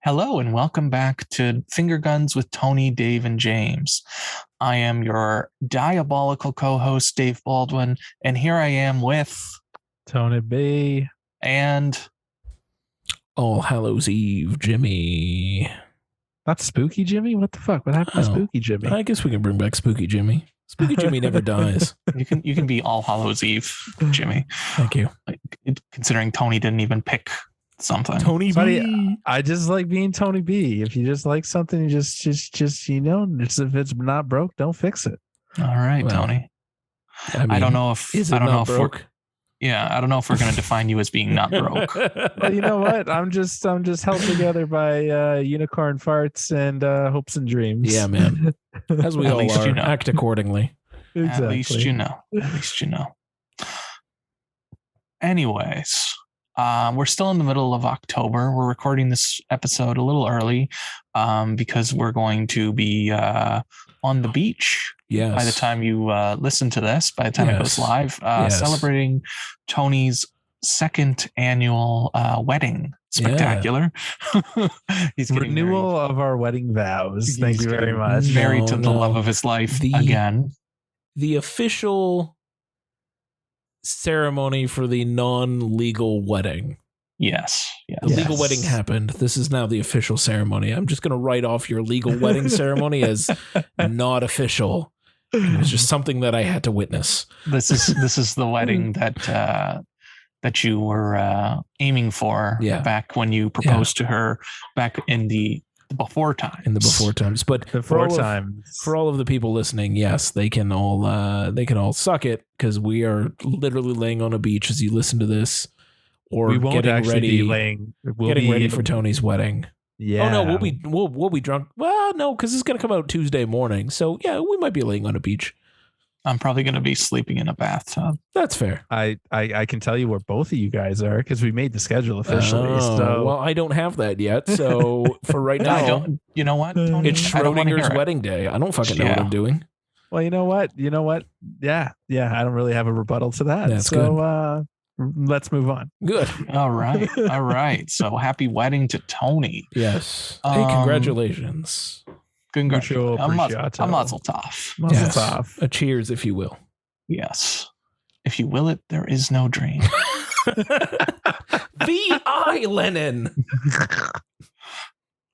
Hello and welcome back to Finger Guns with Tony, Dave, and James. I am your diabolical co-host, Dave Baldwin, and here I am with Tony B. and All Hallows Eve, Jimmy. Not Spooky Jimmy? What the fuck? What happened to Spooky Jimmy? I guess we can bring back Spooky Jimmy. Spooky Jimmy never dies. you can be All Hallows Eve, Jimmy. Thank you. Considering Tony didn't even pick something. Tony B. I just like being Tony B. If you just like something, you just if it's not broke, don't fix it. All right, Well, Tony. I don't know if I don't know if we're going to define you as being not broke. Well, you know what? I'm just held together by unicorn farts and hopes and dreams. Yeah, man. As we At all least are. you know. Act accordingly. Exactly. At least you know. Anyways, we're still in the middle of October. We're recording this episode a little early because we're going to be on the beach. Yes. By the time you listen to this, by the time it goes live, celebrating Tony's second annual wedding spectacular. He's renewal of our wedding vows. Thank you very much. Married to the love of his life again. The official ceremony for the non-legal wedding. Yes. The legal wedding happened. This is now the official ceremony. I'm just going to write off your legal wedding ceremony as not official. It was just something that I had to witness. This is the wedding that you were aiming for back when you proposed to her back in the before times. In the before times, but for all of the people listening, yes, they can all suck it because we are literally laying on a beach as you listen to this, or we won't getting ready, getting ready for Tony's wedding. Yeah. Oh no, we'll be drunk. Well, no, because it's gonna come out Tuesday morning. So yeah, we might be laying on a beach. I'm probably going to be sleeping in a bathtub. That's fair. I can tell you where both of you guys are because we made the schedule officially. Well, I don't have that yet. So for right now, I don't. You know what, Tony? It's Schrodinger's wedding day. I don't fucking know what I'm doing. Well, you know what? Yeah. I don't really have a rebuttal to that. That's good. Let's move on. Good. All right. So happy wedding to Tony. Yes. Hey, congratulations. Congratulations. A mazel tov. Mazel tov. A cheers, if you will. Yes. If you will it, there is no dream. V.I. Lenin.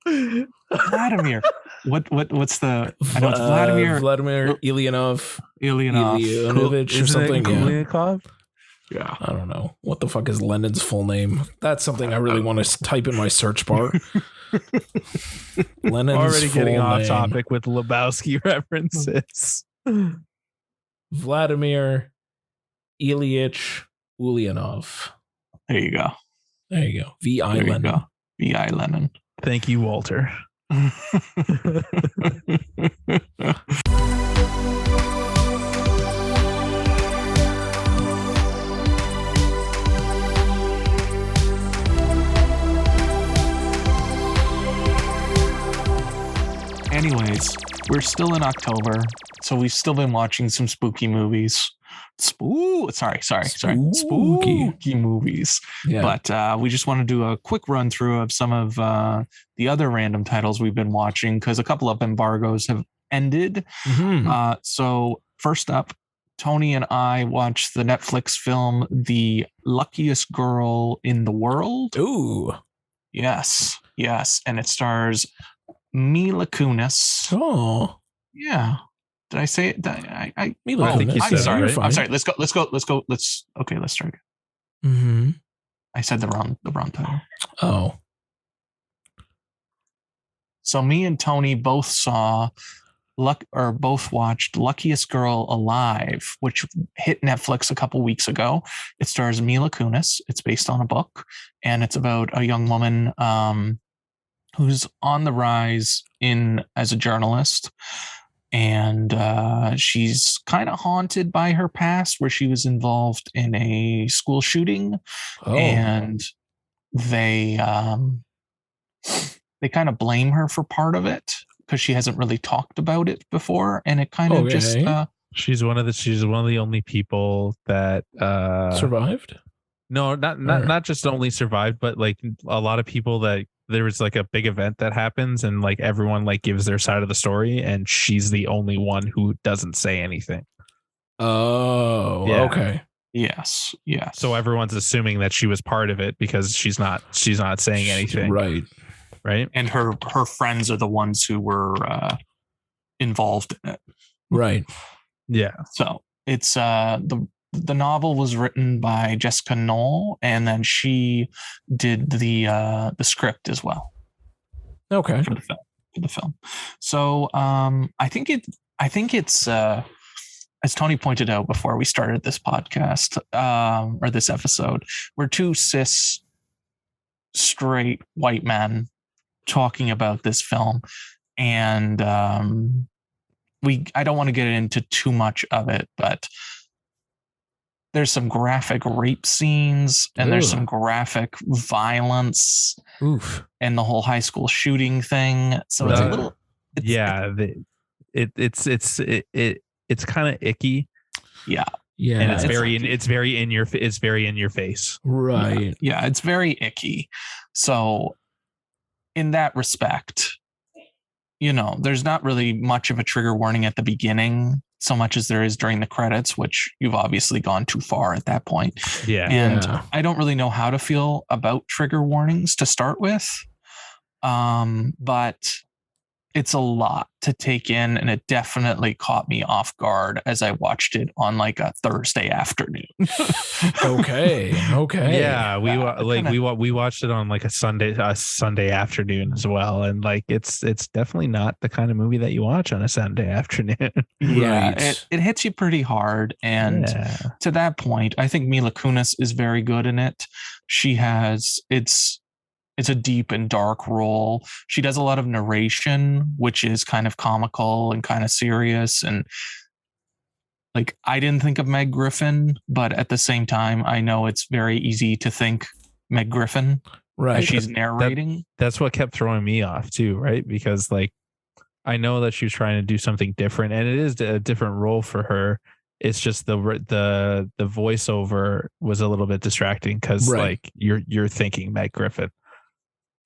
Vladimir. What's the? I know it's Vladimir Ilyanovich or something. Kuliakov? Yeah. I don't know. What the fuck is Lenin's full name? That's something I really want to type in my search bar. Lenin's already getting off name. Topic with Lebowski references. Vladimir Ilyich Ulyanov. There you go. V.I. Lenin. V.I. Lenin. Thank you, Walter. Anyways, we're still in October, so we've still been watching some spooky movies. Spooky movies. Yeah. But we just want to do a quick run through of some of the other random titles we've been watching because a couple of embargoes have ended. Mm-hmm. So first up, Tony and I watched the Netflix film The Luckiest Girl in the World. Ooh. Yes. And it stars Mila Kunis. Oh. Yeah. Did I say it? Mila Kunis. I'm sorry. Right. I'm sorry. Let's go. Let's start again. Mm-hmm. I said the wrong title. Oh. So me and Tony both watched Luckiest Girl Alive, which hit Netflix a couple weeks ago. It stars Mila Kunis. It's based on a book, and it's about a young woman who's on the rise as a journalist. And she's kind of haunted by her past where she was involved in a school shooting. Oh. And they kind of blame her for part of it because she hasn't really talked about it before. And it kind of just... she's one of the only people that... survived? No, not just only survived, but like a lot of people that there was like a big event that happens and like everyone like gives their side of the story and she's the only one who doesn't say anything. Oh, Yeah. okay. Yes. So everyone's assuming that she was part of it because she's not saying anything. Right. And her friends are the ones who were involved in it. Right. Yeah. So it's the novel was written by Jessica Knoll, and then she did the script as well. Okay. For the film. So I think it's as Tony pointed out before we started this podcast or this episode, we're two cis straight white men talking about this film, and I don't want to get into too much of it, but there's some graphic rape scenes and there's some graphic violence. Oof. And the whole high school shooting thing. So it's a little. It's kind of icky. Yeah. And it's very in your face. Right. Yeah, it's very icky. So in that respect, there's not really much of a trigger warning at the beginning, so much as there is during the credits, which you've obviously gone too far at that point. Yeah. And I don't really know how to feel about trigger warnings to start with. But it's a lot to take in, and it definitely caught me off guard as I watched it on like a Thursday afternoon. Okay. Yeah, we watched it on like a Sunday afternoon as well, and like it's definitely not the kind of movie that you watch on a Sunday afternoon. Yeah, Right. it hits you pretty hard, and to that point, I think Mila Kunis is very good in it. She has it's a deep and dark role. She does a lot of narration, which is kind of comical and kind of serious. And like, I didn't think of Meg Griffin, but at the same time, I know it's very easy to think Meg Griffin as she's narrating. That's what kept throwing me off too, right? Because like, I know that she was trying to do something different, and it is a different role for her. It's just the voiceover was a little bit distracting because like you're thinking Meg Griffin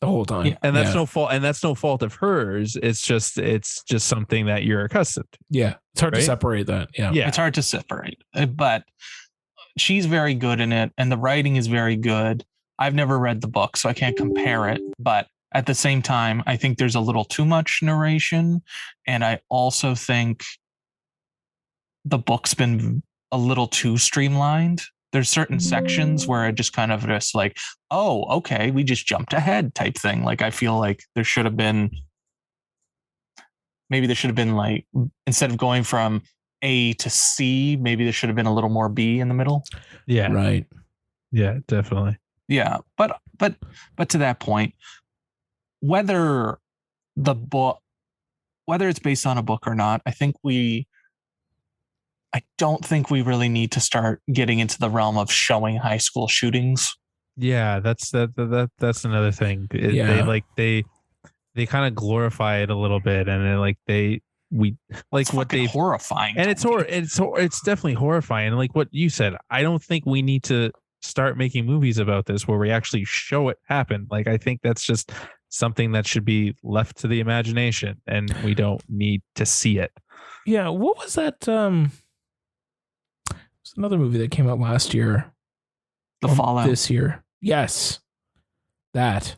the whole time. Yeah. And that's no fault. And that's no fault of hers. It's just something that you're accustomed to. Yeah. It's hard to separate that. Yeah. It's hard to separate, but she's very good in it. And the writing is very good. I've never read the book, so I can't compare it, but at the same time, I think there's a little too much narration. And I also think the book's been a little too streamlined. There's certain sections where I just kind of just like, oh, okay, we just jumped ahead type thing. Like, I feel like there should have been like, instead of going from A to C, maybe there should have been a little more B in the middle. Yeah. Right. Yeah, definitely. Yeah. But to that point, whether it's based on a book or not, I don't think we really need to start getting into the realm of showing high school shootings. Yeah, that's another thing. They kind of glorify it a little bit, and it's horrifying, and it's definitely horrifying. Like what you said, I don't think we need to start making movies about this where we actually show it happen. Like I think that's just something that should be left to the imagination, and we don't need to see it. Yeah, what was that? It's another movie that came out last year. The Fallout. This year. Yes. That.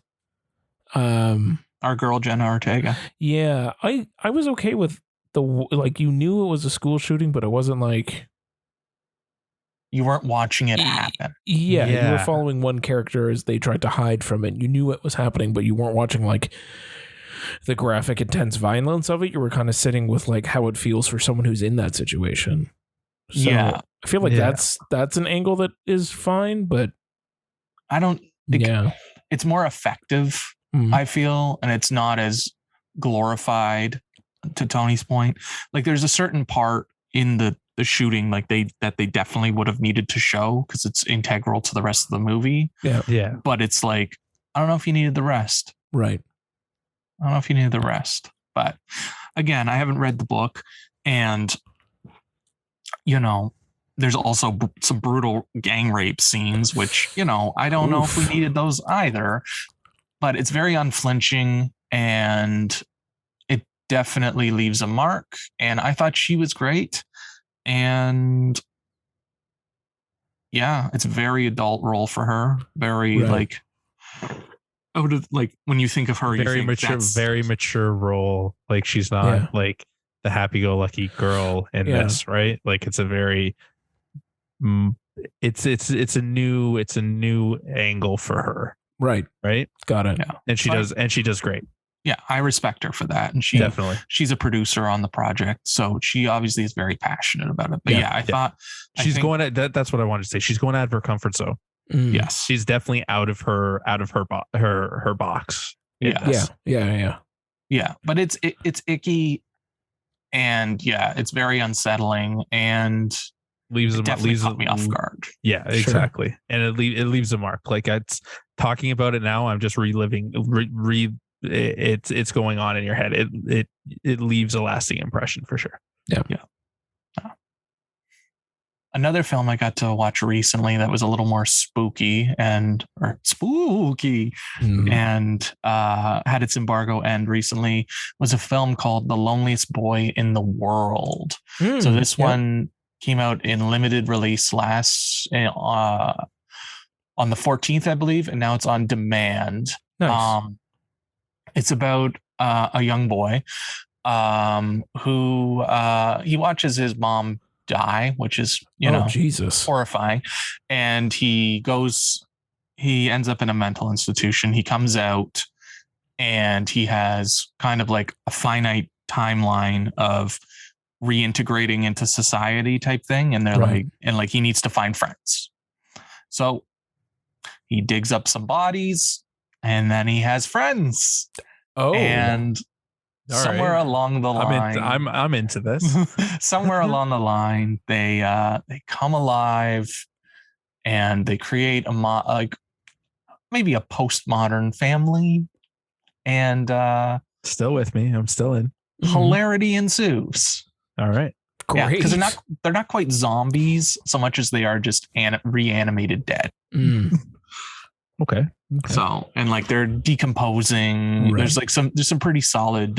Our girl Jenna Ortega. Yeah, I was okay with you knew it was a school shooting, but it wasn't like you weren't watching it happen. Yeah, you were following one character as they tried to hide from it. You knew it was happening, but you weren't watching like the graphic, intense violence of it. You were kind of sitting with like how it feels for someone who's in that situation. So I feel like that's an angle that is fine, but I don't think it's more effective, I feel, and it's not as glorified, to Tony's point. Like there's a certain part in the shooting like they definitely would have needed to show because it's integral to the rest of the movie. Yeah. But it's like, I don't know if you needed the rest. Right. I don't know if you needed the rest. But again, I haven't read the book, and there's also some brutal gang rape scenes, which, I don't know if we needed those either, but it's very unflinching and it definitely leaves a mark. And I thought she was great. And yeah, it's a very adult role for her. Very like, I would have like when you think of her, very mature role. Like she's not like the happy-go-lucky girl in this, right? Like it's a very, it's a new angle for her, right? Got it. Yeah, and she does great. Yeah, I respect her for that, and she's a producer on the project, so she obviously is very passionate about it. But I thought that's what I wanted to say. She's going out of her comfort zone. Yes, she's definitely out of her box. Yeah. But it's icky, and it's very unsettling, and leaves caught me off guard. Yeah, exactly. And it leaves a mark. Like it's talking about it now, I'm just reliving. It's going on in your head. It leaves a lasting impression for sure. Yeah. Another film I got to watch recently that was a little more spooky and had its embargo end recently was a film called The Loneliest Boy in the World. So this one came out in limited release on the 14th, I believe, and now it's on demand. Nice. It's about a young boy who he watches his mom die, which is Jesus, horrifying, and he ends up in a mental institution. He comes out and he has kind of like a finite timeline of reintegrating into society type thing, and they're he needs to find friends. So he digs up some bodies and then he has friends. And somewhere along the line, I'm into this. Somewhere along the line, they come alive and they create maybe a postmodern family, and still with me. I'm still in. Hilarity ensues. All right. Great. Because they're not quite zombies so much as they are just reanimated dead. Okay. So, and like they're decomposing. There's some pretty solid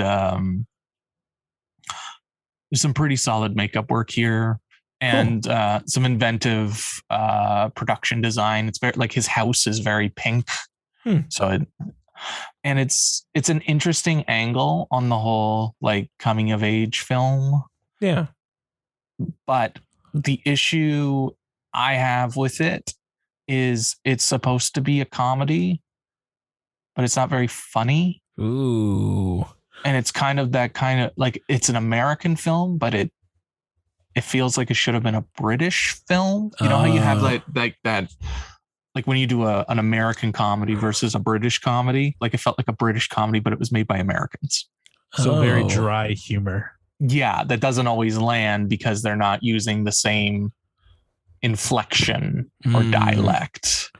makeup work here, and some inventive production design. It's very like his house is very pink. So it's an interesting angle on the whole like coming of age film. Yeah. But the issue I have with it is it's supposed to be a comedy, but it's not very funny. Ooh. And it's kind of like it's an American film, but it feels like it should have been a British film. You know how you have like that, like when you do an American comedy versus a British comedy, like it felt like a British comedy, but it was made by Americans. So very dry humor. Yeah, that doesn't always land because they're not using the same inflection or dialect.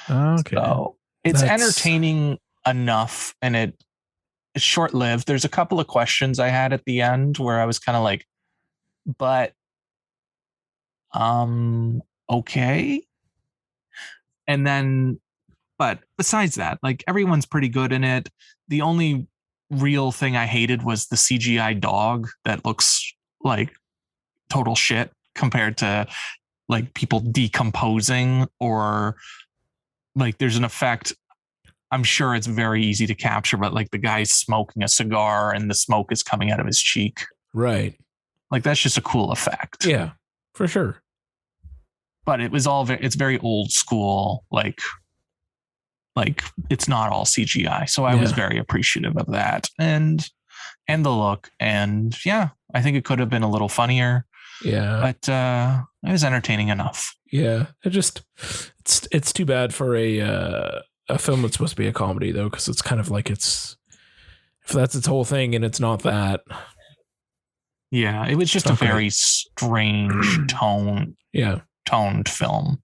Okay. So it's entertaining enough, and it's short-lived. There's a couple of questions I had at the end where I was kind of like, but okay. And then, but besides that, like everyone's pretty good in it. The only real thing I hated was the CGI dog that looks like total shit compared to like people decomposing, or like there's an effect. I'm sure it's very easy to capture, but like the guy's smoking a cigar and the smoke is coming out of his cheek. Right. Like that's just a cool effect. Yeah, for sure. But it was it's very old school. Like it's not all CGI. So I was very appreciative of that and the look. And yeah, I think it could have been a little funnier. Yeah. But it was entertaining enough. Yeah. It's too bad for a film that's supposed to be a comedy though, because it's kind of like if that's its whole thing and it's not that. Yeah, it was just a very strange toned film.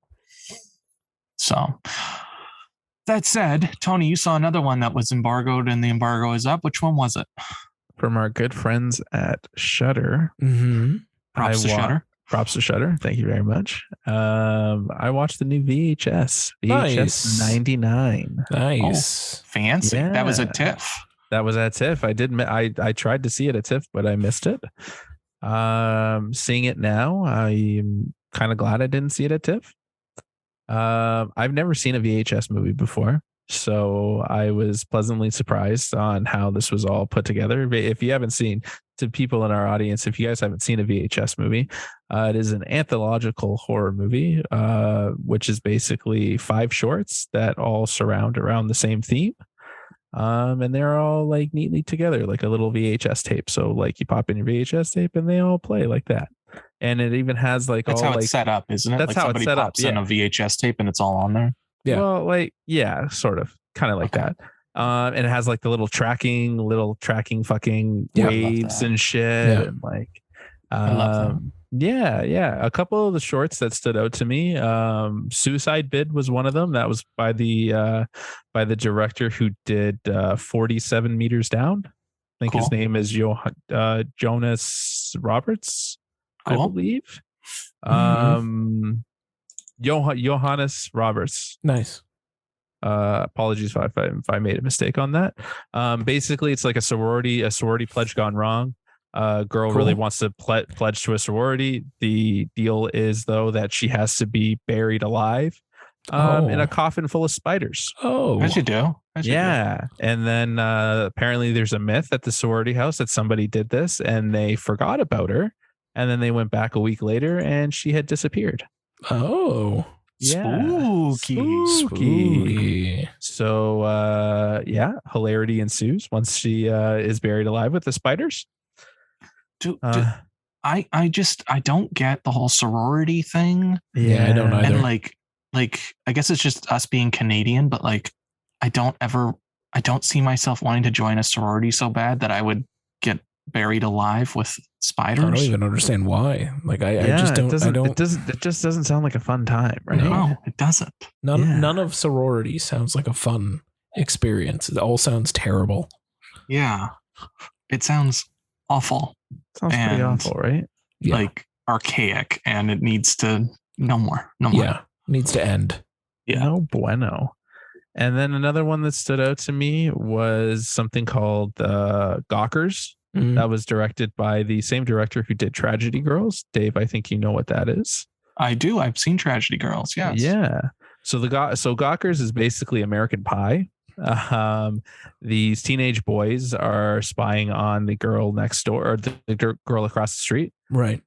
So that said, Tony, you saw another one that was embargoed and the embargo is up. Which one was it? From our good friends at Shudder. Mm-hmm. Props to Shudder. Props to Shudder. Thank you very much. I watched the new VHS Nice. 99. Nice. Fancy. That was a Yeah. TIFF. That was at TIFF. I tried to see it at TIFF, but I missed it. Seeing it now, I'm kind of glad I didn't see it at TIFF. I've never seen a VHS movie before, so I was pleasantly surprised on how this was all put together. If you haven't seen, to people in our audience, if you guys haven't seen a VHS movie, it is an anthological horror movie, which is basically 5 shorts that all surround around the same theme. And they're all like neatly together, like a little VHS tape. So like you pop in your VHS tape and they all play like that. And it even has like That's all how like it's set up, isn't it? that's like how it's somebody set up, pops in a VHS tape and it's all on there. Yeah. Well, like, yeah, sort of, kind of like Okay. that. And it has like the little tracking fucking Yeah, I love waves that. and shit. Yeah. And like, I love that. yeah. A couple of the shorts that stood out to me. Suicide Bid was one of them. That was by the director who did 47 Meters Down. I think his Cool. name is Jonas Roberts, I Cool. believe. Mhm. Johannes Roberts. Nice. Apologies if I made a mistake on that. Basically, it's like a sorority pledge gone wrong. Girl Cool. really wants to pledge to a sorority. The deal is though that she has to be buried alive in a coffin full of spiders. Oh. As you do. As you do. Yeah. And then apparently there's a myth at the sorority house that somebody did this and they forgot about her. And then they went back a week later and she had disappeared. Oh. Yeah. Spooky. So hilarity ensues once she is buried alive with the spiders. I don't get the whole sorority thing. Yeah, I don't either. And like I guess it's just us being Canadian, but like I don't see myself wanting to join a sorority so bad that I would get buried alive with spiders. I don't even understand why. Like I just don't. It just doesn't sound like a fun time, right? No, it doesn't. None of sorority sounds like a fun experience. It all sounds terrible. Yeah, it sounds awful. Sounds pretty awful, right? Yeah. Like archaic, and it needs to no more. Yeah, needs to end. Yeah. No bueno. And then another one that stood out to me was something called Gawkers. Mhm. That was directed by the same director who did Tragedy Girls. Dave, I think you know what that is. I do. I've seen Tragedy Girls. Yes. Yeah. So Gawkers is basically American Pie. These teenage boys are spying on the girl next door, or the girl across the street. Right.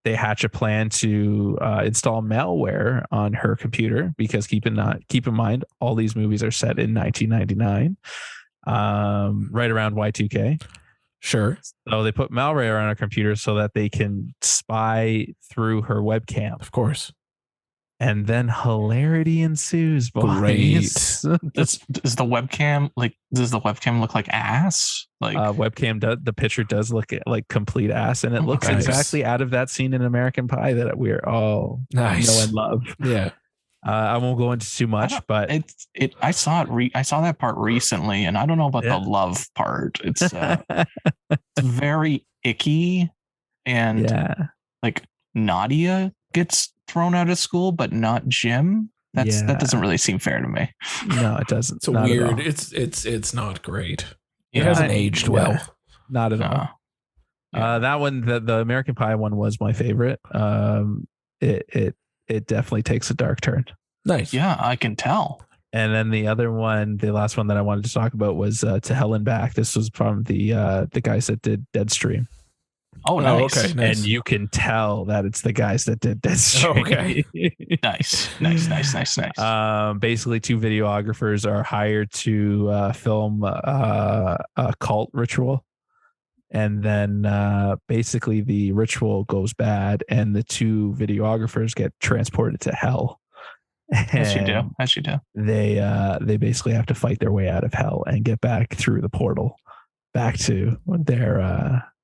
They hatch a plan to install malware on her computer because keep in mind all these movies are set in 1999, right around Y2K. Sure. So they put malware on her computer so that they can spy through her webcam. Of course. And then hilarity ensues. Boys. Great. Does the webcam look like ass? Like webcam does, the picture does look like complete ass, and it looks Nice. exactly out of that scene in American Pie that we're all Nice. know and love. Yeah. I won't go into too much, but I saw that part recently, and I don't know about the love part. It's very icky, and like Nadia gets thrown out of school, but not Jim. That doesn't really seem fair to me. No, it doesn't. It's weird. It's not great. It Yeah. hasn't aged well. Not at all. That one, the American Pie one, was my favorite. It definitely takes a dark turn. Nice. Yeah, I can tell. And then the other one, the last one that I wanted to talk about was To Hell and Back. This was from the guys that did Deadstream. Oh, nice. Okay. Nice. And you can tell that it's the guys that did Deadstream. Okay. Nice. Basically, 2 videographers are hired to film a cult ritual. And then basically the ritual goes bad and the 2 videographers get transported to hell. As you do. They basically have to fight their way out of hell and get back through the portal back to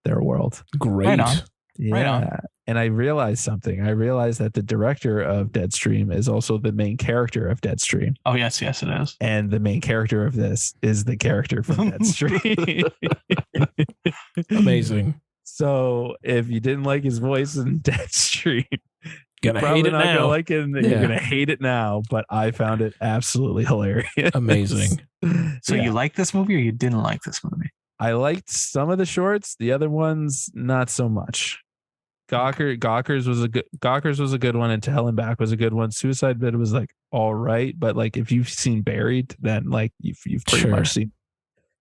their world. Great. Right on. Yeah. Right on. And I realized something. I realized that the director of Deadstream is also the main character of Deadstream. Oh, yes, it is. And the main character of this is the character from Deadstream. Amazing. So if you didn't like his voice in Dead Street, Gonna probably hate it not now. gonna like it. And Yeah. You're gonna hate it now. But I found it absolutely hilarious. Amazing. So Yeah. you like this movie or you didn't like this movie? I liked some of the shorts. The other ones, not so much. Gawkers was a good one, and To Hell and Back was a good one. Suicide Bid was like all right, but like if you've seen Buried, then like you've pretty much seen.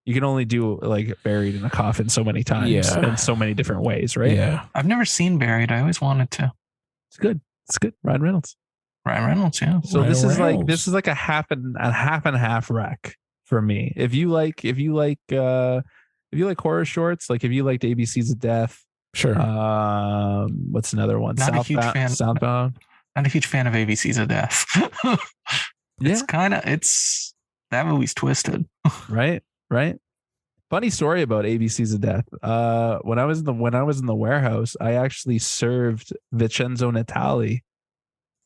You can only do like Buried in a Coffin so many times in so many different ways, right? Yeah. I've never seen Buried. I always wanted to. It's good. It's good. Ryan Reynolds. Ryan Reynolds, yeah. So Ryan this Reynolds. is like a half and half wreck for me. If you like horror shorts, like if you liked ABCs of Death, Sure. what's another one? Not a huge fan. Southbound. Not a huge fan of ABCs of Death. It's that movie's twisted. Right. Funny story about ABCs of Death. When I was in the warehouse, I actually served Vincenzo Natali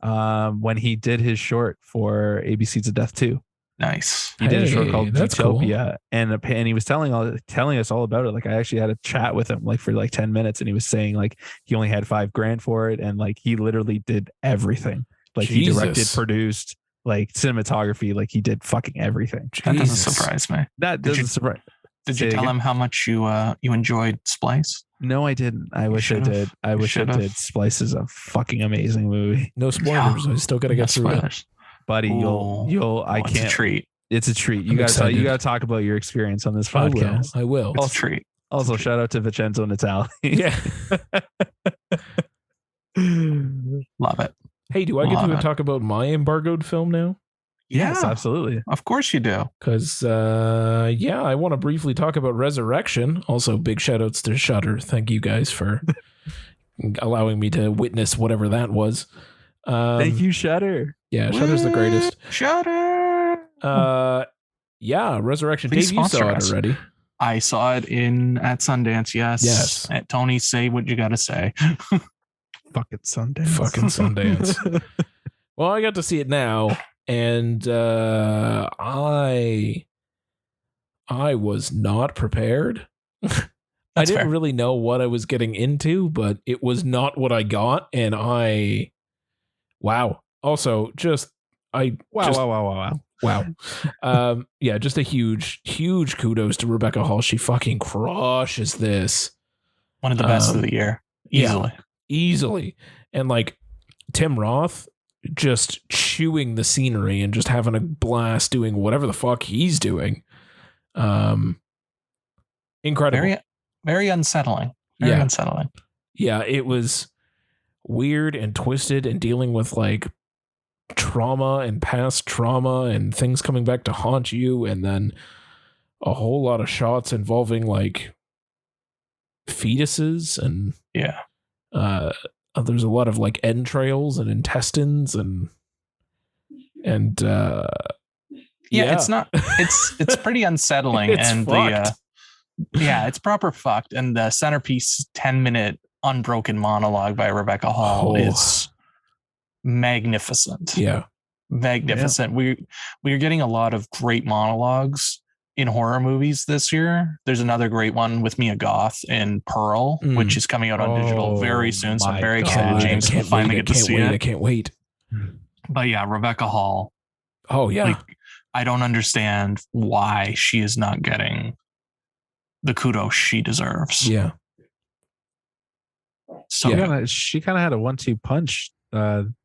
when he did his short for ABCs of Death 2. Nice. He did a short called that's Utopia, and he was telling us all about it. Like I actually had a chat with him like for like 10 minutes, and he was saying like he only had $5,000 for it, and like he literally did everything. Like he directed, produced, like cinematography, like he did fucking everything. That doesn't surprise me. That doesn't surprise. Did you tell him how much you enjoyed Splice? No, I didn't. I wish I did. I did. Splice is a fucking amazing movie. No spoilers. I still gotta get through it. Buddy, you'll I can't. It's a treat. It's a treat. You gotta talk about your experience on this podcast. I will. It's a treat. Also, shout out to Vincenzo Natali. Yeah. Love it. Hey, do I get to talk about my embargoed film now? Yes, absolutely. Of course you do. Because, I want to briefly talk about Resurrection. Also, big shout outs to Shudder. Thank you guys for allowing me to witness whatever that was. Thank you, Shudder. Yeah, Shudder's the greatest. Shudder. Resurrection. Please Dave, you saw us. it already. I saw it at Sundance. Yes. At Tony, say what you got to say. Fucking Sundance. Well, I got to see it now, and I was not prepared. I didn't really know what I was getting into, but it was not what I got, and wow. Also, wow. Just a huge kudos to Rebecca Hall. She fucking crushes this. One of the best of the year. Easily. And like Tim Roth just chewing the scenery and just having a blast doing whatever the fuck he's doing. Incredible. Very, very unsettling. Very unsettling. Yeah, it was weird and twisted and dealing with like trauma and past trauma and things coming back to haunt you, and then a whole lot of shots involving like fetuses and there's a lot of like entrails and intestines and it's not it's pretty unsettling. It's and fucked. It's proper fucked. And the centerpiece 10-minute unbroken monologue by Rebecca Hall is magnificent. Magnificent. We're getting a lot of great monologues in horror movies this year. There's another great one with Mia Goth in Pearl, which is coming out on digital very soon. So I'm very excited, James, to finally get to see it. I can't wait. But yeah, Rebecca Hall. Oh yeah. Like, I don't understand why she is not getting the kudos she deserves. Yeah. So she kind of had a 1-2 punch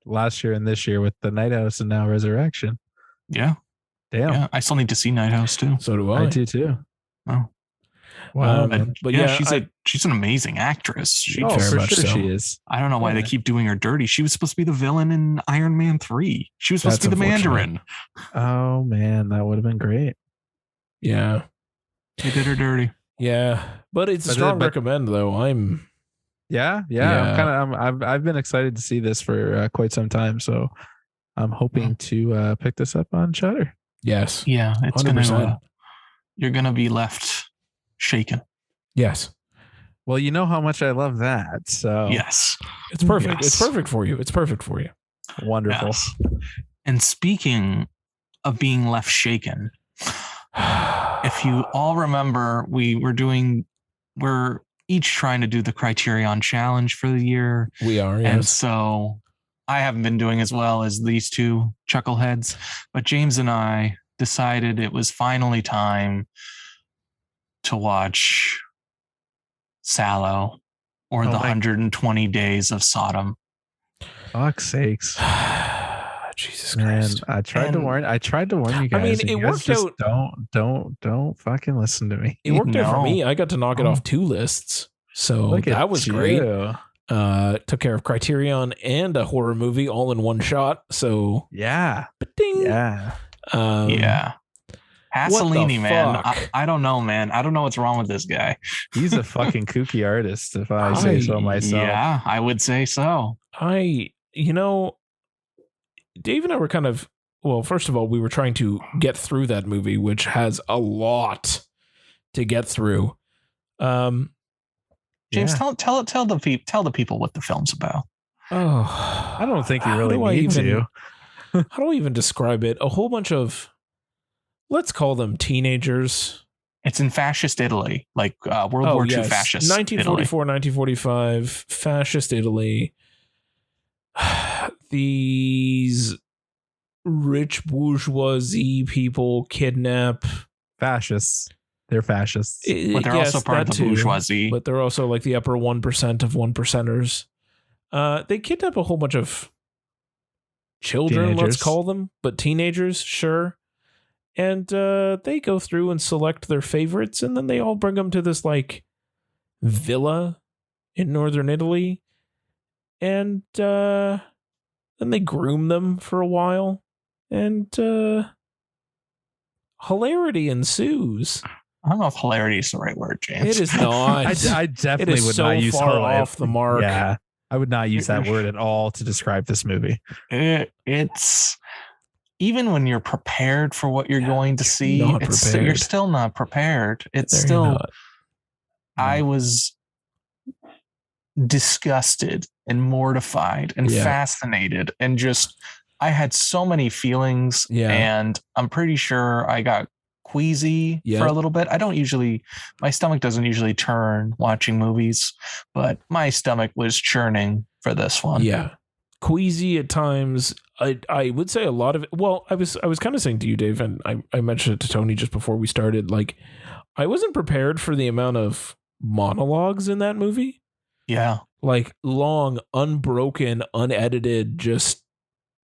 last year and this year with the Night House and now Resurrection. Yeah. Damn. Yeah, I still need to see Night House too. So do I. I do too. Oh. Wow. But yeah, she's an amazing actress. Very much so. She is. I don't know why they keep doing her dirty. She was supposed to be the villain in Iron Man 3. She was supposed to be the Mandarin. Oh man, that would have been great. Yeah. They did her dirty. Yeah. But it's a strong recommend though. I've been excited to see this for quite some time, so I'm hoping to pick this up on Shudder. Yes. Yeah, it's 100%. You're gonna be left shaken. Yes. Well, you know how much I love that. So yes, it's perfect. Yes. It's perfect for you. Wonderful. Yes. And speaking of being left shaken, if you all remember, we're each trying to do the Criterion Challenge for the year. We are, And yes. so I haven't been doing as well as these two chuckleheads, but James and I decided it was finally time to watch Salo or the 120 Days of Sodom. Fuck's sakes. Jesus Man, Christ. I tried to warn you guys. I mean, and it you guys worked just out. Don't fucking listen to me. It worked out for No. me. I got to knock it off 2 lists. So Look at that was you. great. Took care of Criterion and a horror movie all in one shot. So Yeah. ba-ding. Yeah. Yeah. What the Pasolini, man. fuck? I don't know, man. I don't know what's wrong with this guy. He's a fucking kooky artist, if I say so myself. Yeah, I would say so. Dave and I were kind of, well, first of all, we were trying to get through that movie, which has a lot to get through. James, Yeah. tell the people what the film's about. Oh, I don't think you really how do I need to. How do I even describe it? A whole bunch of, let's call them teenagers. It's in fascist Italy, like World War II fascist 1944, Italy. 1945, fascist Italy. These rich bourgeoisie people kidnap Fascists. They're fascists. But they're also part of the bourgeoisie. But they're also like the upper 1% of 1%ers. They kidnap a whole bunch of children, Teenagers. let's call them, but teenagers, sure. And they go through and select their favorites, and then they all bring them to this like villa in northern Italy. And then they groom them for a while, and hilarity ensues. I don't know if hilarity is the right word, James. It is not. I definitely It is would so not use far hilarity. off the mark. Yeah, I would not use that word at all to describe this movie. It's even when you're prepared for what you're going to see, not prepared. you're still not prepared. It's There you're still. not. I was disgusted and mortified and fascinated and just I had so many feelings and I'm pretty sure I got queasy for a little bit. My stomach doesn't usually turn watching movies, but my stomach was churning for this one. Yeah. Queasy at times. I would say a lot of it. Well, I was kind of saying to you, Dave, and I mentioned it to Tony just before we started, like I wasn't prepared for the amount of monologues in that movie. Yeah. Like long, unbroken, unedited, just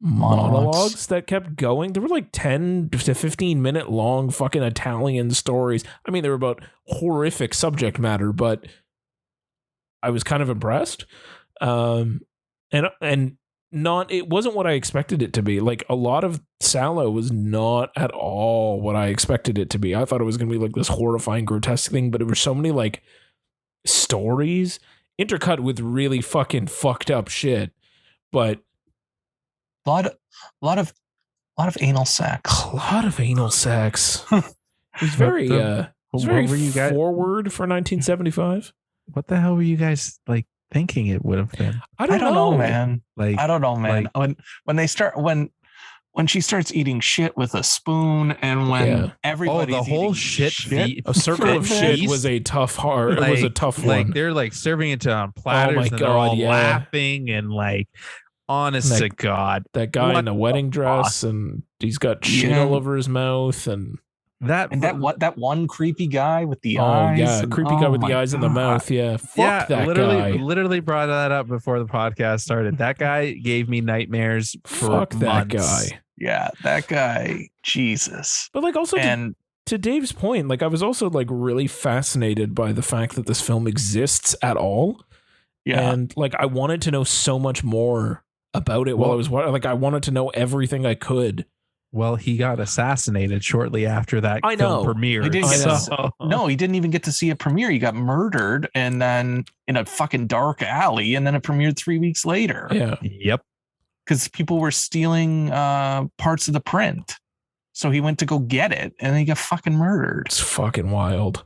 monologues that kept going. There were like 10 to 15 minute long fucking Italian stories. I mean, they were about horrific subject matter, but I was kind of impressed. And not, it wasn't what I expected it to be. Like a lot of Salo was not at all what I expected it to be. I thought it was going to be like this horrifying, grotesque thing, but it was so many like stories intercut with really fucking fucked up shit. But a lot of anal sex. A lot of anal sex. It was very forward for 1975. What the hell were you guys like thinking it would have been? I don't know, man. Like I don't know, man. Like, when she starts eating shit with a spoon, and when everybody's the whole shit a circle of shit was a tough hard. It was a tough one. Like they're like serving it on platters, and they're all laughing and like, honest to God, that guy in a wedding dress, and he's got shit all over his mouth, and that one creepy guy with the eyes. Creepy guy with the eyes in the mouth. Yeah, fuck that guy. Literally brought that up before the podcast started. That guy gave me nightmares for fuck that guy. Yeah, that guy. Jesus. But like also to Dave's point, like I was also like really fascinated by the fact that this film exists at all. Yeah, and like I wanted to know so much more about it while I was watching. Like I wanted to know everything I could. Well, he got assassinated shortly after that film premiere. He didn't even get to see a premiere. He got murdered and then in a fucking dark alley, and then it premiered 3 weeks later. Yeah. Yep. Because people were stealing parts of the print. So he went to go get it and then he got fucking murdered. It's fucking wild.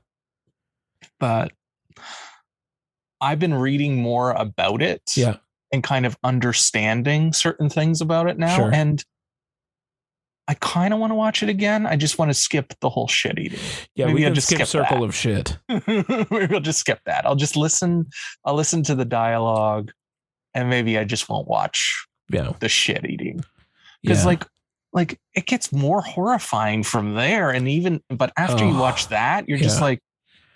But I've been reading more about it. Yeah. And kind of understanding certain things about it now. Sure. And I kind of want to watch it again. I just want to skip the whole shit eating. Yeah, Maybe we I'll can just skip skip Circle that. of Shit. We'll just skip that. I'll listen to the dialogue, and maybe I just won't watch the shit eating. Because like it gets more horrifying from there. And but after you watch that, you're just like,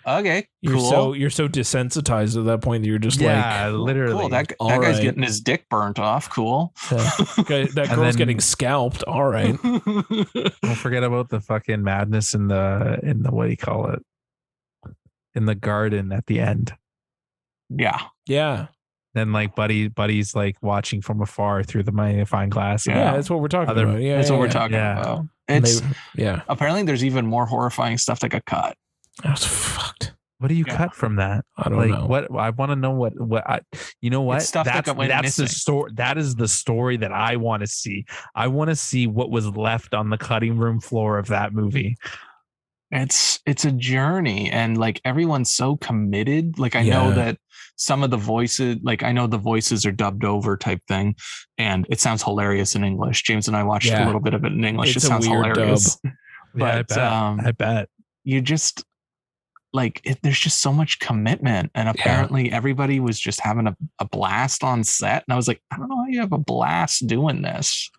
okay, cool. You're so desensitized at that point that you're just literally. Cool. That guy's getting his dick burnt off. Cool. That girl's getting scalped. All right. Don't forget about the fucking madness in the what do you call it? In the garden at the end. Yeah. Yeah. Then like Buddy's like watching from afar through the magnifying glass. Yeah, that's what we're talking about. Yeah, that's what we're talking about. It's apparently there's even more horrifying stuff that got cut. That's fucked. What do you cut from that? I don't know. What I want to know you know what? It's stuff that's the story. That is the story that I want to see. I want to see what was left on the cutting room floor of that movie. It's a journey, and like everyone's so committed. Like I know that some of the voices, like I know the voices are dubbed over type thing, and it sounds hilarious in English. James and I watched a little bit of it in English. It sounds hilarious. But I bet you just like there's just so much commitment, and apparently everybody was just having a blast on set. And I was like, I don't know how you have a blast doing this.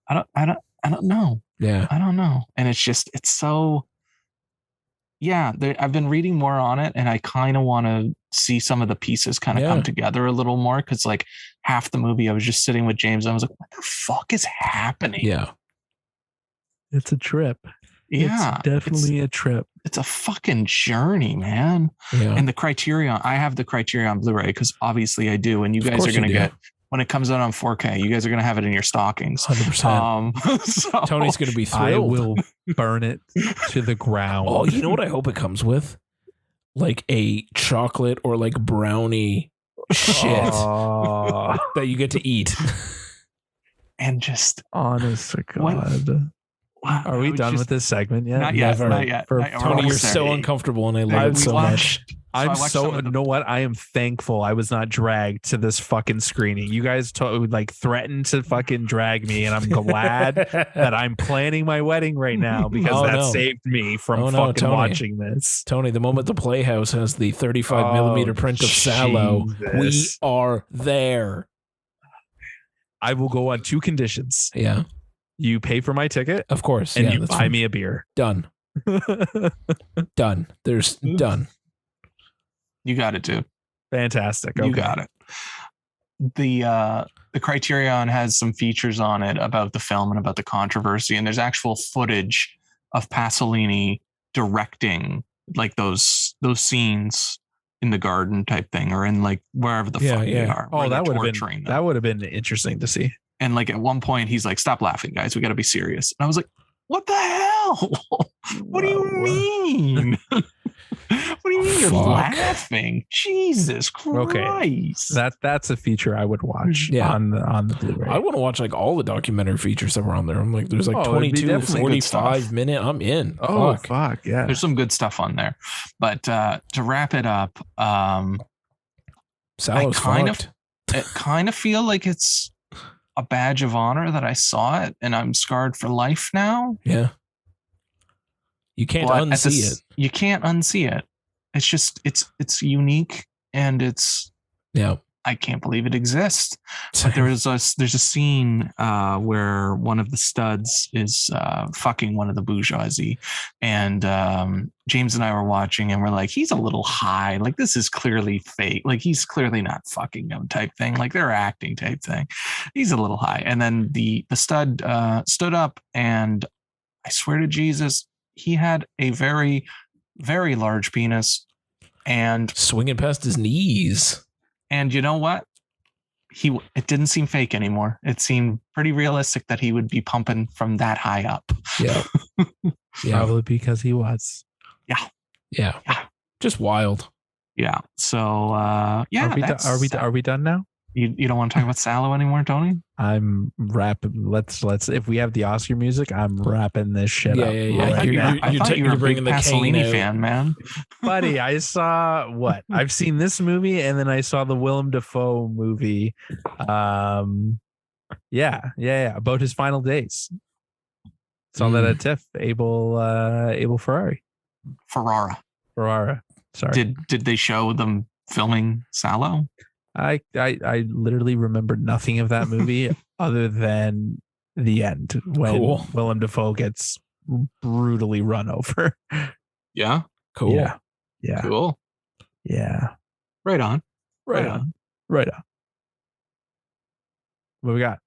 I don't know. Yeah, I don't know. And it's so. Yeah, I've been reading more on it, and I kind of want to see some of the pieces kind of come together a little more, because like half the movie I was just sitting with James and I was like, what the fuck is happening? Yeah. It's a trip. Yeah. It's definitely a trip. It's a fucking journey, man. Yeah. And the Criterion, I have the Criterion Blu-ray because obviously I do, and you guys are going to get, when it comes out on 4K, you guys are going to have it in your stockings. 100%. So, Tony's going to be thrilled. I will burn it to the ground. Oh, you know what I hope it comes with? Like a chocolate or like brownie shit that you get to eat. And just honest to God. Are we done with this segment yet? Not yet. Not yet. Tony, you're so uncomfortable, and I love it so much. I'm so, you know what? I am thankful I was not dragged to this fucking screening. You guys like threatened to fucking drag me, and I'm glad that I'm planning my wedding right now, because saved me from fucking watching this. Tony, the moment the Playhouse has the 35 millimeter print of Salo, we are there. I will go on 2 conditions. Yeah. You pay for my ticket, of course, and you buy me a beer. Done. Done. There's done. You got it, dude. Fantastic. Okay. You got it. The Criterion has some features on it about the film and about the controversy, and there's actual footage of Pasolini directing like those scenes in the garden type thing, or in like wherever the fuck they are. Oh, that would have been interesting to see. And like at one point he's like, stop laughing, guys, we got to be serious. And I was like, what the hell? What do you mean? What do you mean you're laughing? Jesus Christ. Okay. That's a feature I would watch on the Blu-ray. I want to watch like all the documentary features that were on there. I'm like, there's like 22, 45 minute. I'm in. Oh, fuck. Yeah. There's some good stuff on there. But to wrap it up, Salo's I kind of feel like it's a badge of honor that I saw it, and I'm scarred for life now. Yeah. You can't unsee it. You can't unsee it. It's just, it's unique, and I can't believe it exists. But there's a scene where one of the studs is fucking one of the bourgeoisie, and James and I were watching, and we're like, he's a little high. Like, this is clearly fake. Like, he's clearly not fucking him type thing. Like, they're acting type thing. He's a little high. And then the stud stood up, and I swear to Jesus, he had a very, very large penis, and swinging past his knees. And you know what? It didn't seem fake anymore. It seemed pretty realistic that he would be pumping from that high up. Yeah. Probably because he was. Yeah. Just wild. Yeah. So are we done now? You don't want to talk about Salo anymore, Tony? I'm rapping. Let's if we have the Oscar music, I'm rapping this shit up. Yeah. I thought you were bringing the Pasolini fan, man. Buddy, I saw what? I've seen this movie, and then I saw the Willem Dafoe movie. About his final days. Saw that at TIFF. Abel Ferrara. Sorry. Did they show them filming Salo? I literally remember nothing of that movie other than the end when Willem Dafoe gets brutally run over. Yeah. Cool. Yeah. Cool. Yeah. Right on. What we got?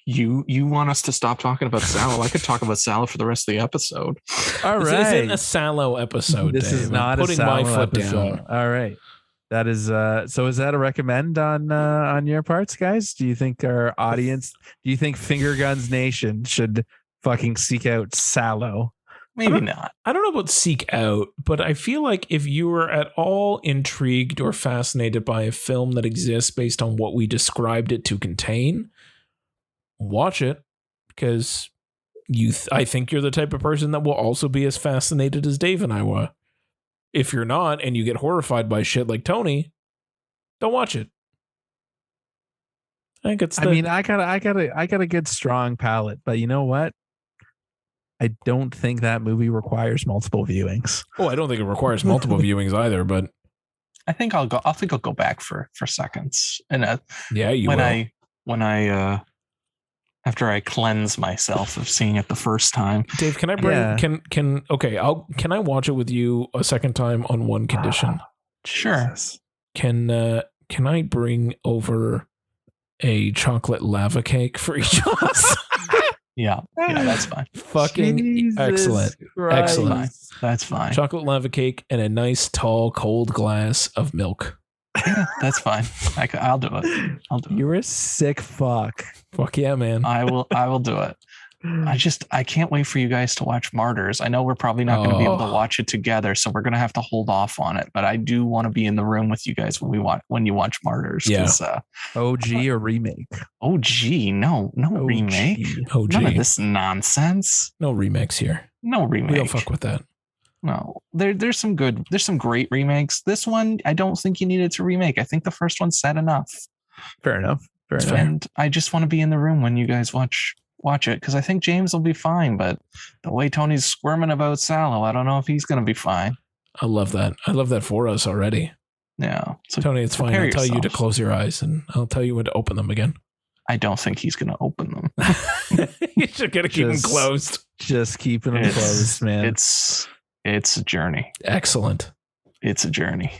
You want us to stop talking about Salo? I could talk about Salo for the rest of the episode. All right. This isn't a Salo episode. This Dave. is not I'm putting a Salo my foot episode. down. All right. That is so is that a recommend on your parts, guys? Do you think our audience, do you think Finger Guns Nation should fucking seek out Salo? Maybe not. I don't know about seek out, but I feel like if you were at all intrigued or fascinated by a film that exists based on what we described it to contain, watch it, because I think you're the type of person that will also be as fascinated as Dave and I were. If you're not and you get horrified by shit like Tony, don't watch it. I think I got a good strong palate, but you know what? I don't think that movie requires multiple viewings. Oh, I don't think it requires multiple viewings either, but I think I'll go back for seconds. And yeah, you will. When I after I cleanse myself of seeing it the first time. Dave, can I bring can I watch it with you a second time on one condition? Sure. Can I bring over a chocolate lava cake for each of us? Yeah, that's fine. Fucking Jesus excellent. Christ. Excellent. That's fine. Chocolate lava cake and a nice tall cold glass of milk. Yeah, that's fine. I'll do it. You're a sick fuck. Fuck yeah, man. I will do it. I can't wait for you guys to watch Martyrs. I know we're probably not going to be able to watch it together, so we're going to have to hold off on it. But I do want to be in the room with you guys when you watch Martyrs. Yeah. OG or remake? OG, no remake. OG. None of this nonsense. No remakes here. No remake. We don't fuck with that. No, there's some great remakes. This one, I don't think you needed to remake. I think the first one said enough. Fair enough. And I just want to be in the room when you guys watch it, because I think James will be fine. But the way Tony's squirming about Salo, I don't know if he's going to be fine. I love that. I love that for us already. Yeah. So Tony, it's fine. I'll tell you to close your eyes, and I'll tell you when to open them again. I don't think he's going to open them. You should get to keep them closed. Just keeping them closed, man. It's a journey. Excellent. It's a journey.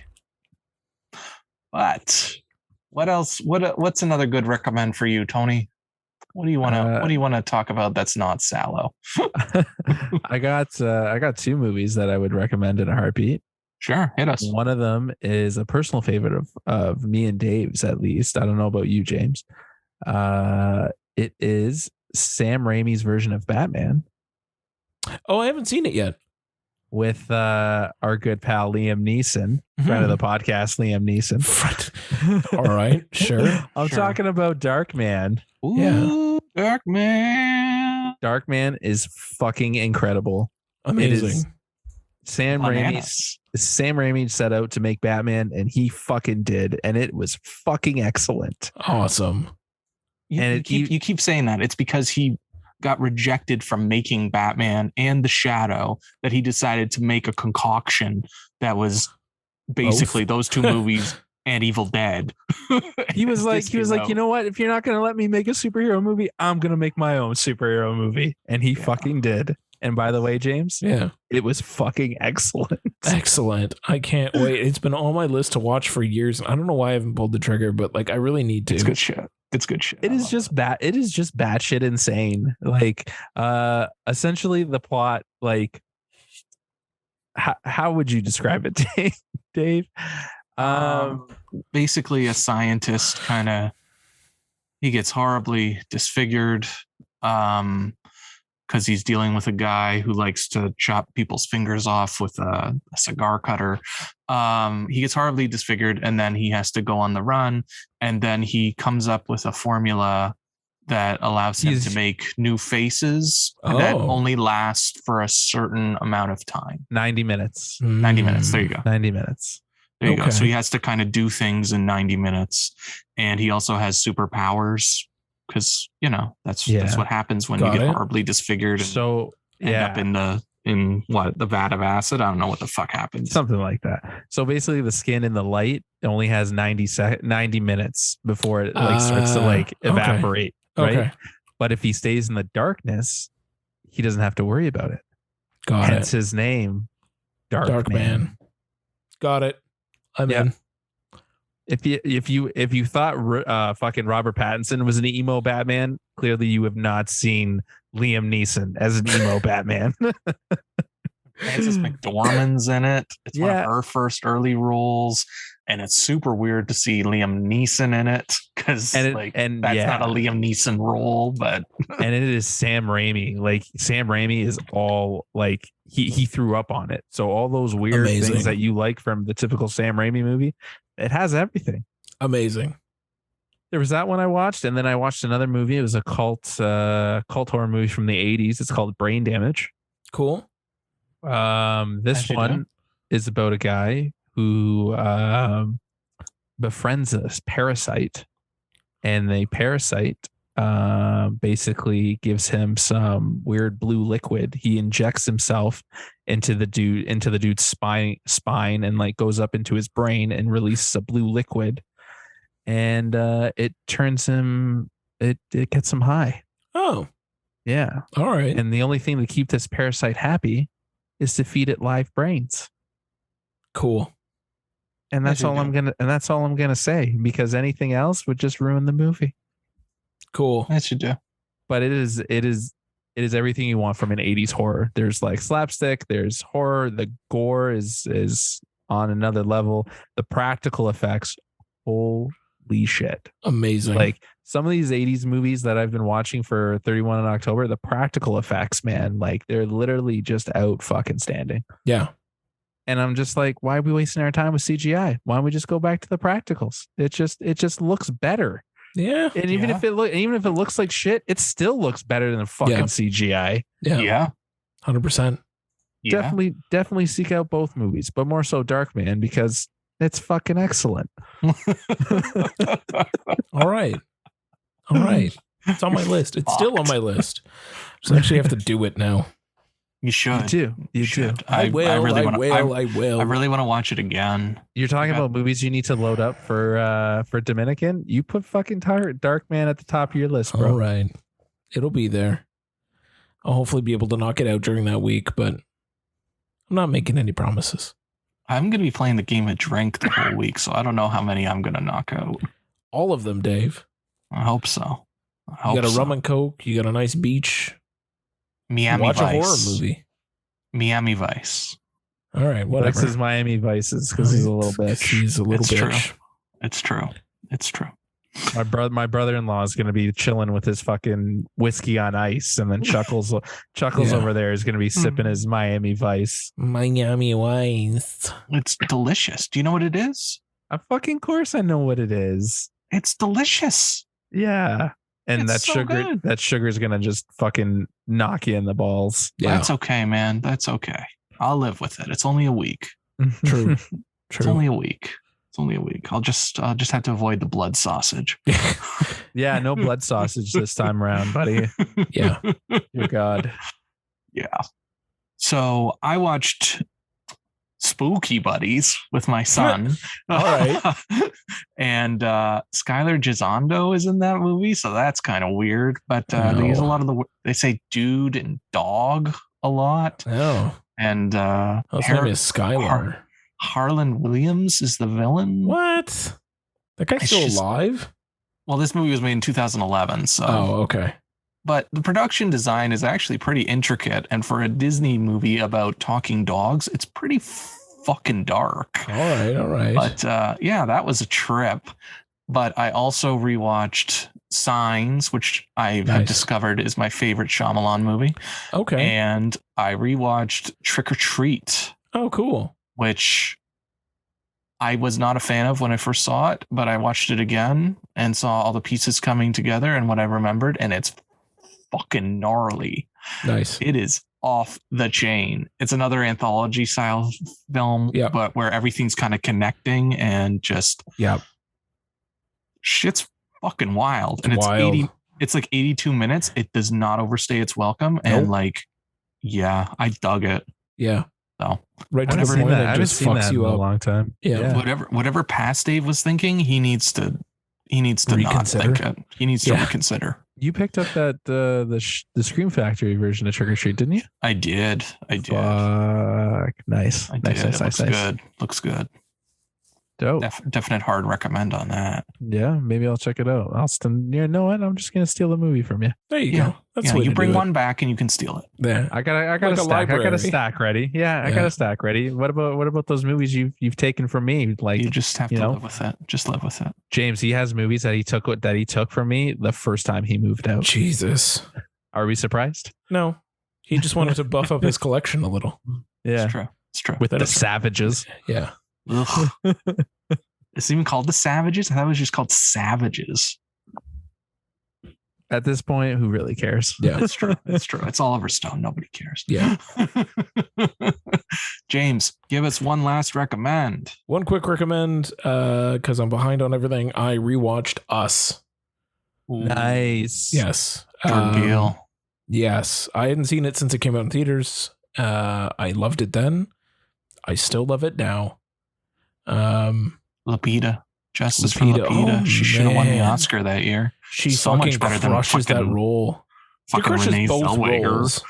But what else? What's another good recommend for you, Tony? What do you want to talk about that's not Salo? I got two movies that I would recommend in a heartbeat. Sure, hit us. One of them is a personal favorite of me and Dave's, at least. I don't know about you, James. It is Sam Raimi's version of Batman. Oh, I haven't seen it yet. With our good pal Liam Neeson, friend of the podcast, Liam Neeson. All right, sure. I'm talking about Darkman. Ooh, yeah. Darkman is fucking incredible. Amazing. Sam Raimi set out to make Batman, and he fucking did, and it was fucking excellent. Awesome. You keep saying that. It's because he got rejected from making Batman and The Shadow that he decided to make a concoction that was basically those two movies and Evil Dead. He was like, you know what? If you're not going to let me make a superhero movie, I'm going to make my own superhero movie. And he fucking did. And by the way, James, it was fucking excellent. Excellent. I can't wait. It's been on my list to watch for years. I don't know why I haven't pulled the trigger, but like I really need to. It's good shit. It is just batshit insane. Like, essentially the plot, like, how would you describe it, Dave? Basically a scientist he gets horribly disfigured, because he's dealing with a guy who likes to chop people's fingers off with a cigar cutter. He gets horribly disfigured, and then he has to go on the run. And then he comes up with a formula that allows him to make new faces that only last for a certain amount of time. 90 minutes. 90 minutes. There you go. 90 minutes. There you go. So he has to kind of do things in 90 minutes. And he also has superpowers because that's what happens when Got you get it. horribly disfigured and So end up in the vat of acid. I don't know what the fuck happens. something like that. So basically, the skin in the light only has 90 minutes before it starts to evaporate, right? Okay. But if he stays in the darkness, he doesn't have to worry about it. Got Hence it. his name, Dark Man. Got it. I'm in. If you thought fucking Robert Pattinson was an emo Batman, clearly you have not seen Liam Neeson as an emo Batman. Frances McDormand's in it. It's one Yeah. of her first early roles, and it's super weird to see Liam Neeson in it because that's not a Liam Neeson role, but and it is Sam Raimi. Like Sam Raimi is all like he threw up on it. So all those weird things that you like from the typical Sam Raimi movie, it has everything. Amazing. There was that one I watched, and then I watched another movie. It was a cult horror movie from the 80s. It's called Brain Damage. Cool. This one is about a guy who befriends a parasite, and the parasite basically gives him some weird blue liquid. He injects himself into the dude's spine and like goes up into his brain and releases a blue liquid, and it turns him it gets him high. Oh, yeah. All right. And the only thing to keep this parasite happy is to feed it live brains. Cool. And that's all I'm gonna say, because anything else would just ruin the movie. Cool. That should do. But it is everything you want from an 80s horror. There's like slapstick, there's horror, the gore is on another level. The practical effects, holy shit. Amazing. Like some of these 80s movies that I've been watching for 31 in October, the practical effects, man, like they're literally just out fucking standing. Yeah. And I'm just like, why are we wasting our time with CGI? Why don't we just go back to the practicals? It just looks better. Yeah. And even if it looks like shit, it still looks better than fucking CGI. Yeah. 100%. Yeah. Definitely seek out both movies, but more so Darkman, because it's fucking excellent. All right. It's on my list. It's still on my list. So I actually have to do it now. You should. You do. I really want to watch it again. You're talking about movies you need to load up for Dominican. You put fucking Darkman at the top of your list, bro. All right. It'll be there. I'll hopefully be able to knock it out during that week, but I'm not making any promises. I'm going to be playing the game of Drink the whole week, so I don't know how many I'm going to knock out. All of them, Dave. I hope so. You got a rum and coke. You got a nice beach. Miami Vice. Watch a horror movie. Miami Vice. All right, whatever. That's his Miami Vices because he's a little bitch. He's a little bitch. It's true. My brother-in-law is going to be chilling with his fucking whiskey on ice, and then Chuckles over there is going to be sipping his Miami Vice. Miami Vice. It's delicious. Do you know what it is? Of fucking course I know what it is. It's delicious. Yeah. And It's so good. that sugar is going to just fucking knock you in the balls. Yeah. That's okay, man. That's okay. I'll live with it. It's only a week. True. It's only a week. I'll just have to avoid the blood sausage. Yeah, no blood sausage this time around, buddy. Yeah. Dear God. Yeah. So I watched Spooky Buddies with my son. All right. And Skylar Gisondo is in that movie, so that's kind of weird. But they use a lot of they say dude and dog a lot. Oh. And his name is Skylar. Harlan Williams is the villain. What? That guy's still alive? Well, this movie was made in 2011, so. Oh, okay. But the production design is actually pretty intricate, and for a Disney movie about talking dogs, it's pretty fucking dark. All right. But yeah, that was a trip. But I also rewatched Signs, which I have discovered is my favorite Shyamalan movie. Okay. And I rewatched Trick or Treat. Oh, cool. Which I was not a fan of when I first saw it, but I watched it again and saw all the pieces coming together and what I remembered, and it's fucking gnarly. Nice. It is off the chain. It's another anthology style film, but where everything's kind of connecting and just shit's fucking wild. And It's like 82 minutes. It does not overstay its welcome. And like, yeah, I dug it. Yeah. So Right to the whatever, point I that haven't just seen fucks that you in a up. long time. Yeah. whatever past Dave was thinking, he needs to not think it. He needs to reconsider. You picked up that the Scream Factory version of Trick or Treat, didn't you? I did. Fuck. Nice. I Nice. did. Looks good. Dope. Definite hard recommend on that. Yeah, maybe I'll check it out. You know what? I'm just gonna steal the movie from you. There you go. That's the way you to bring do one back and you can steal it. Yeah. I got Like a a stack. I got library. a stack ready. Yeah, I got a stack ready. What about those movies you've taken from me? Like You just have to live with it. Just live with it. James, he has movies that he took from me the first time he moved out. Jesus. Are we surprised? No. He just wanted to buff up his collection a little. Yeah, It's true. With the Savages. Yeah. Ugh. It's even called the Savages. I thought it was just called Savages. At this point, who really cares? Yeah. It's true. It's Oliver Stone. Nobody cares. Yeah. James, give us one last recommend. One quick recommend, because I'm behind on everything. I rewatched Us. Nice. Yes. Jordan Peele. Yes. I hadn't seen it since it came out in theaters. I loved it then. I still love it now. Lupita. Justice for Lupita. Lupita. Oh, She should have won the man. Oscar that year. She So fucking much better than crushes that fucking- role. She Fucking crushes Renee both Zellweger. roles.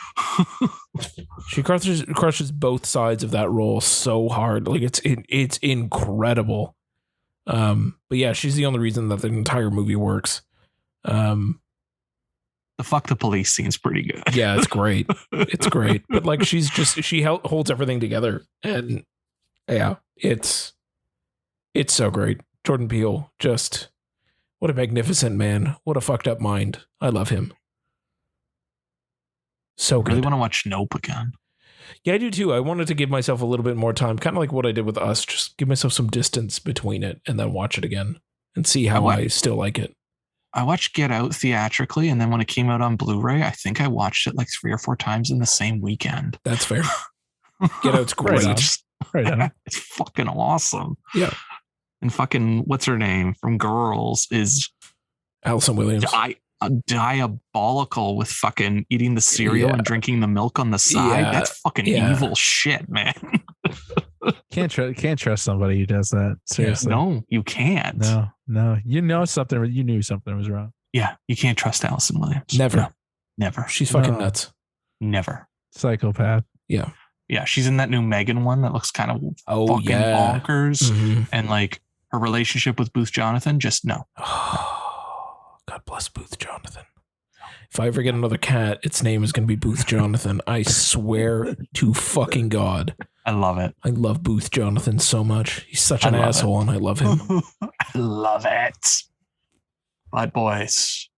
She crushes both sides of that role so hard. Like it's incredible. But yeah, she's the only reason that the entire movie works. The fuck the police scene's pretty good. Yeah, it's great. It's great. But like she holds everything together, and yeah, it's so great. Jordan Peele, just what a magnificent man. What a fucked up mind. I love him. So I really good. want to watch Nope again. Yeah, I do too. I wanted to give myself a little bit more time, kind of like what I did with Us. Just give myself some distance between it and then watch it again and see how I still like it. I watched Get Out theatrically, and then when it came out on Blu-ray, I think I watched it like 3 or 4 times in the same weekend. That's fair. Get Out's great. Right on. It's fucking awesome. Yeah. And fucking what's her name from Girls is Allison Williams. diabolical with fucking eating the cereal and drinking the milk on the side. Yeah. That's fucking evil shit, man. Can't trust somebody who does that. Seriously. No, you can't. No. You knew something was wrong. Yeah, you can't trust Allison Williams. Never. No, never. She's fucking No. nuts. Never. Psychopath. Yeah. Yeah, she's in that new Megan one that looks kind of fucking bonkers. Mhm. And like her relationship with Booth Jonathan, just no. God bless Booth Jonathan. If I ever get another cat, its name is going to be Booth Jonathan. I swear to fucking God. I love it. I love Booth Jonathan so much. He's such an love asshole, and I love him. I love it. But boys,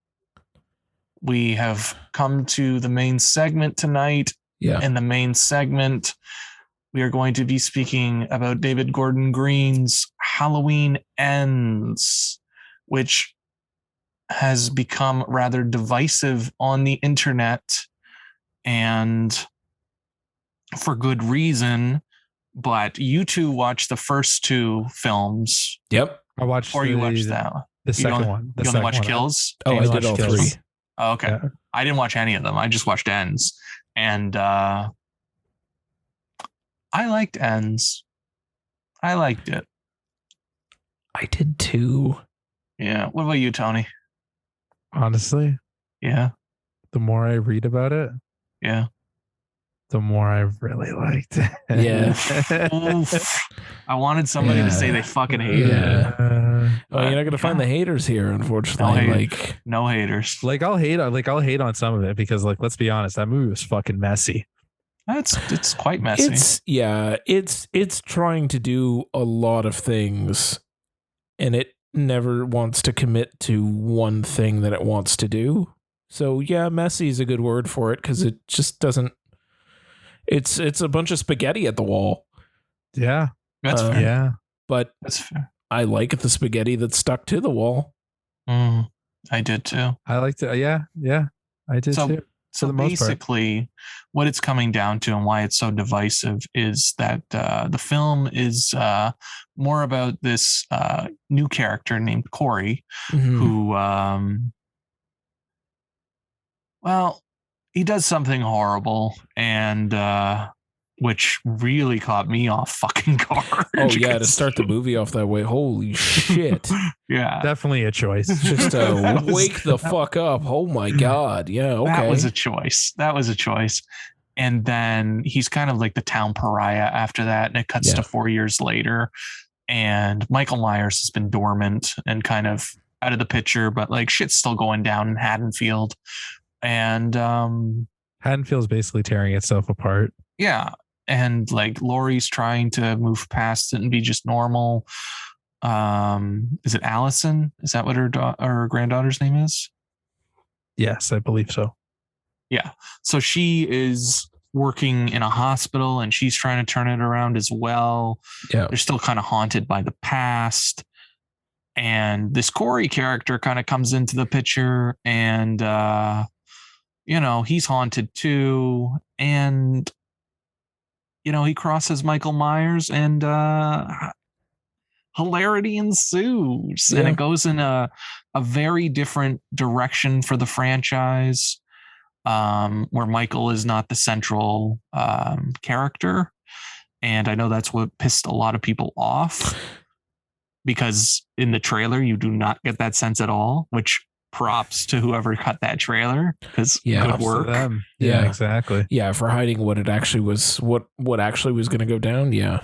we have come to the main segment tonight. Yeah. In the main segment, we are going to be speaking about David Gordon Green's Halloween Ends, which has become rather divisive on the internet, and for good reason. But you two watched the first 2 films, Yep. I watched or you watched that. the second one. You only watched Kills? Oh, James I did all watched 3. Kills? Oh, okay. Yeah. I didn't watch any of them. I just watched Ends. And I liked Ends. I liked it. I did too. Yeah. What about you, Tony? Honestly, Yeah. the more I read about it, Yeah. the more I really liked it. Yeah. Oof. I wanted somebody to say they fucking hate it. Yeah. Well, you're not But, gonna find the haters here, unfortunately. No haters. Like, No haters. Like I'll hate on some of it because let's be honest, that movie was fucking messy. It's quite messy. it's trying to do a lot of things, and it never wants to commit to one thing that it wants to do. So yeah, messy is a good word for it because it just doesn't. It's a bunch of spaghetti at the wall. Yeah. That's fair. Yeah. But That's fair. I like the spaghetti that's stuck to the wall. I did too. I liked it. Yeah. I did too. So the most part. basically, what it's coming down to and why it's so divisive is that the film is more about this new character named Corey, Mhm. who Well, he does something horrible, and which really caught me off fucking guard. Oh yeah, to start the movie off that way, holy shit! Yeah, Definitely a choice. Just wake the fuck up. Oh my god. Yeah. Okay. that was a choice. And then he's kind of like the town pariah after that, and it cuts to 4 years later, and Michael Myers has been dormant and kind of out of the picture, but like shit's still going down in Haddonfield, and Haddonfield's basically tearing itself apart. yeah, and like Laurie's trying to move past it and be just normal. Is it Allison? Is that what her granddaughter's name is? Yes, I believe so. Yeah. So she is working in a hospital, and she's trying to turn it around as well. Yeah. They're still kind of haunted by the past. And this Corey character kind of comes into the picture, and he's haunted too. And he crosses Michael Myers, and hilarity ensues. Yeah. And it goes in a very different direction for the franchise, where Michael is not the central character. And I know that's what pissed a lot of people off, because in the trailer you do not get that sense at all, which props to whoever cut that trailer, because good work. Yeah, exactly. Yeah, for hiding what it actually was, what actually was going to go down. Yeah.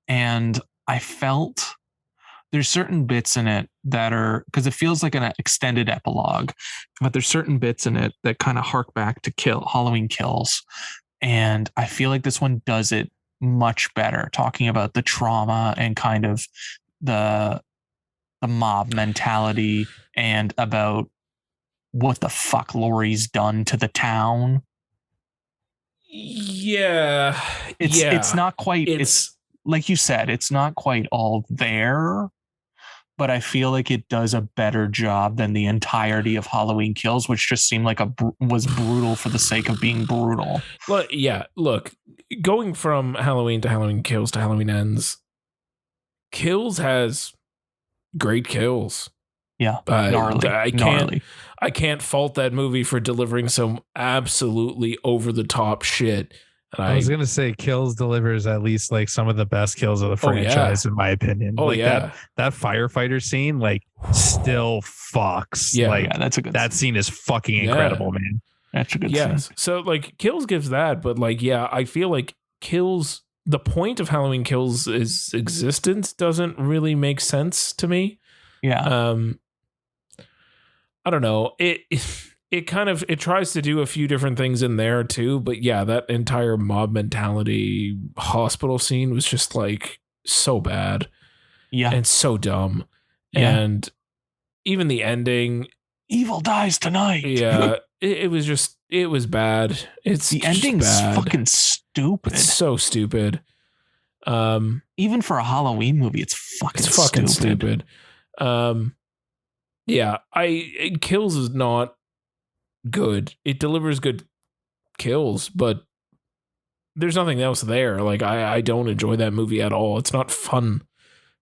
And I felt there's certain bits in it that are, because it feels like an extended epilogue, but there's certain bits in it that kind of hark back to Halloween Kills. And I feel like this one does it much better, talking about the trauma and kind of the mob mentality, and about what the fuck Laurie's done to the town. Yeah. It's not quite, it's like you said, it's not quite all there, but I feel like it does a better job than the entirety of Halloween Kills, which just seemed like was brutal for the sake of being brutal. Well, yeah, look, going from Halloween to Halloween Kills to Halloween Ends, Kills has great kills. Yeah, gnarly. I can't fault that movie for delivering some absolutely over the top shit. And I was gonna say Kills delivers at least like some of the best kills of the franchise, in my opinion. Oh, like yeah. that firefighter scene, like, still fucks. Yeah, like, that's a good that scene is fucking incredible, man. That's a good scene. So like Kills gives that, but like, yeah, I feel like Kills, the point of Halloween Kills' existence doesn't really make sense to me. Yeah. I don't know. It kind of, it tries to do a few different things in there too, but yeah, that entire mob mentality hospital scene was just like so bad. Yeah. And so dumb. Yeah. And even the ending, evil dies tonight. Yeah. It was bad. The ending's fucking stupid. It's so stupid. Even for a Halloween movie, it's fucking stupid. Yeah, Kills is not good. It delivers good kills, but there's nothing else there. Like, I don't enjoy that movie at all. It's not fun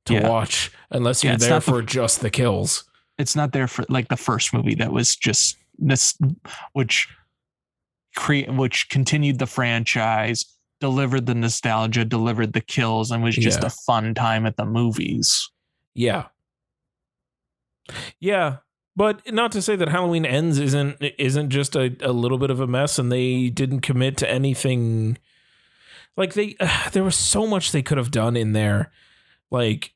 to watch unless you're there for just the kills. It's not there for like the first movie that was just this, which continued the franchise, delivered the nostalgia, delivered the kills, and was just a fun time at the movies. Yeah. Yeah. But not to say that Halloween Ends isn't just a little bit of a mess, and they didn't commit to anything. Like there was so much they could have done in there. Like,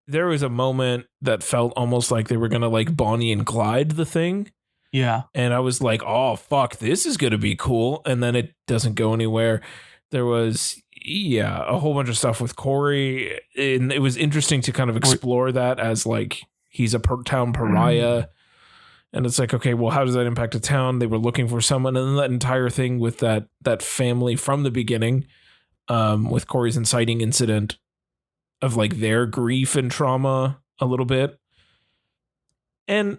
there was a moment that felt almost like they were going to like Bonnie and Clyde the thing. Yeah. And I was like, oh, fuck, this is going to be cool. And then it doesn't go anywhere. There was, a whole bunch of stuff with Corey. And it was interesting to kind of explore that as like, he's a town pariah. And it's like, okay, well, how does that impact a town? They were looking for someone. And then that entire thing with that family from the beginning, with Corey's inciting incident of like their grief and trauma a little bit. And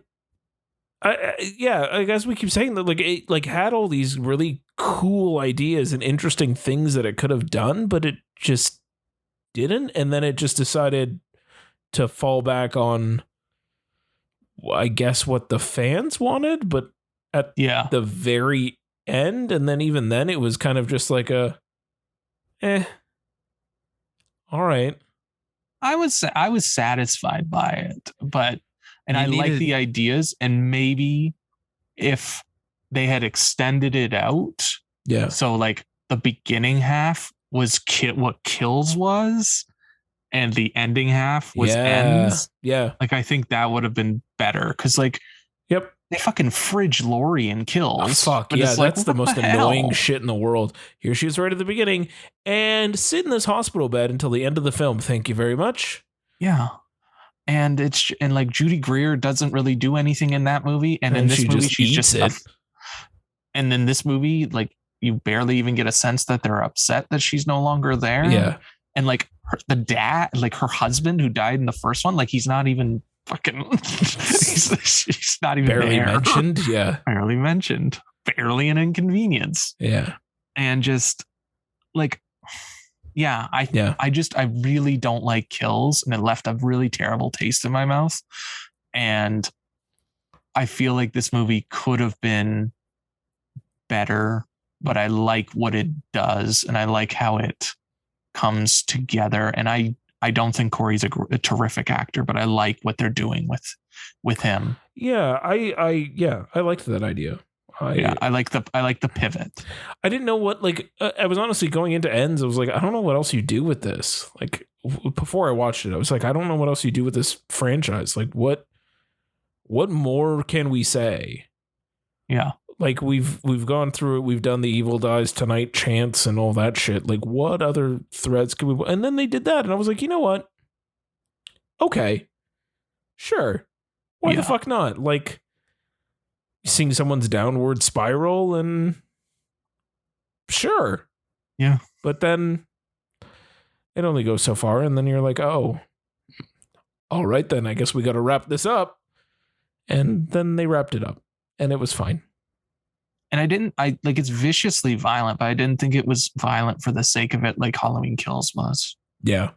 I guess we keep saying that like it like had all these really cool ideas and interesting things that it could have done, but it just didn't. And then it just decided to fall back on, I guess, what the fans wanted, but at Yeah. the very end, and then even then it was kind of just like a all right. I was satisfied by it, but You I like needed- the ideas, and maybe if they had extended it out, Yeah. so like the beginning half was what kills was, and the ending half was ends. Yeah. Like I think that would have been better because like Yep. they fucking fridge Lori and kills. Oh, fuck but yeah, it's like, that's the what most hell? annoying shit in the world. Here she is right at the beginning and sit in this hospital bed until the end of the film. Thank you very much. Yeah. And like Judy Greer doesn't really do anything in that movie. And in And this she movie, just she's eats just it. and in this movie, like you barely even get a sense that they're upset that she's no longer there. Yeah. And like the dad, like her husband who died in the first one, like he's not even fucking he's not even Barely there. mentioned. Yeah. Barely mentioned. Barely an inconvenience. Yeah. And just like yeah, I really don't like kills, and it left a really terrible taste in my mouth. And I feel like this movie could have been better, but I like what it does, and I like how it comes together. And I don't think Corey's a terrific actor, but I like what they're doing with him. Yeah. I liked that idea. I like the pivot. I didn't know what, like, I was honestly going into ends. I was like, I don't know what else you do with this. Like, before I watched it, I was like, I don't know what else you do with this franchise. Like, what more can we say? Yeah. Like, we've gone through it. We've done the Evil Dies Tonight chants and all that shit. Like, what other threads can we? And then they did that, and I was like, you know what? Okay, sure. Why the fuck not? Like, seeing someone's downward spiral, and sure. Yeah. But then it only goes so far, and then you're like, oh, all right, then I guess we got to wrap this up. And then they wrapped it up, and it was fine. And I like it's viciously violent, but I didn't think it was violent for the sake of it, like Halloween Kills was. Yeah.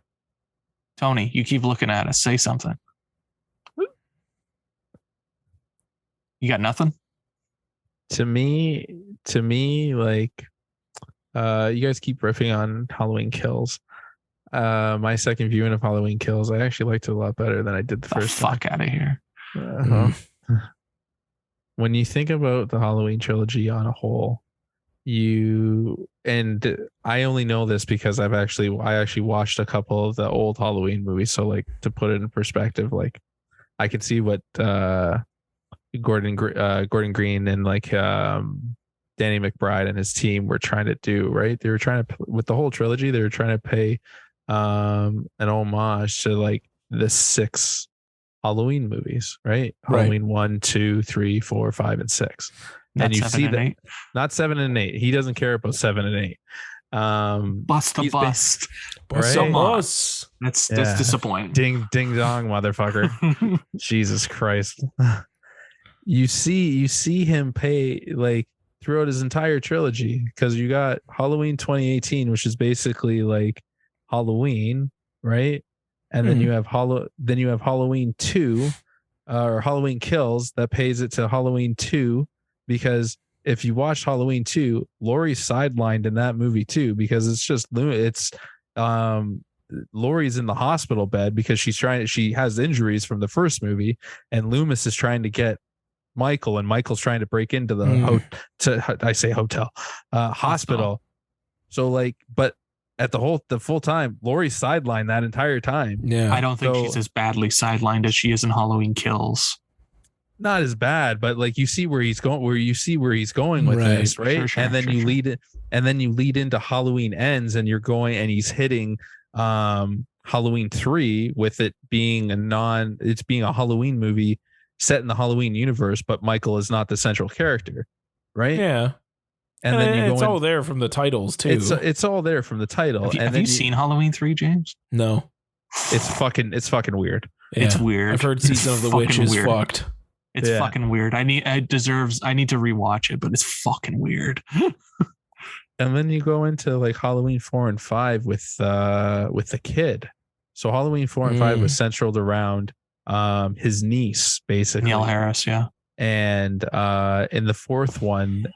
Tony, you keep looking at us. Say something. You got nothing? To me, like, you guys keep riffing on Halloween Kills. My second viewing of Halloween Kills, I actually liked it a lot better than I did the first fuck out of here. When you think about the Halloween trilogy on a whole, and I only know this because I actually watched a couple of the old Halloween movies. So like, to put it in perspective, like I could see what Gordon Green and like Danny McBride and his team were trying to do, right? They were trying to, with the whole trilogy, they were trying to pay an homage to like the 6 Halloween movies, right? Halloween 1, 2, 3, 4, 5, and 6. And you see that, not 7 and 8. He doesn't care about 7 and 8. Bust the bust. Right? That's disappointing. Ding dong, motherfucker. Jesus Christ. You see him pay like throughout his entire trilogy, because you got Halloween 2018, which is basically like Halloween, right? And then you have Halloween 2 or Halloween Kills that pays it to Halloween 2, because if you watch Halloween 2, Laurie's sidelined in that movie too, because Laurie's in the hospital bed because she has injuries from the first movie, and Loomis is trying to get Michael, and Michael's trying to break into the hospital. So like, but at the full time, Laurie's sidelined that entire time. Yeah. I don't think she's as badly sidelined as she is in Halloween Kills. Not as bad, but like you see where he's going, with this, right? Sure, and then you lead into Halloween Ends, and you're going, and he's hitting Halloween 3 with it being a Halloween movie set in the Halloween universe, but Michael is not the central character, right? Yeah. And then it's all there from the titles too. It's all there from the title. Have you seen Halloween 3, James? No. It's fucking weird. Yeah. It's weird. I've heard Season of the Witch is fucked. It's fucking weird. I need to rewatch it, but it's fucking weird. And then you go into like Halloween 4 and 5 with the kid. So Halloween 4 and 5 was centered around his niece, basically. Neil Harris, yeah. And in the fourth one,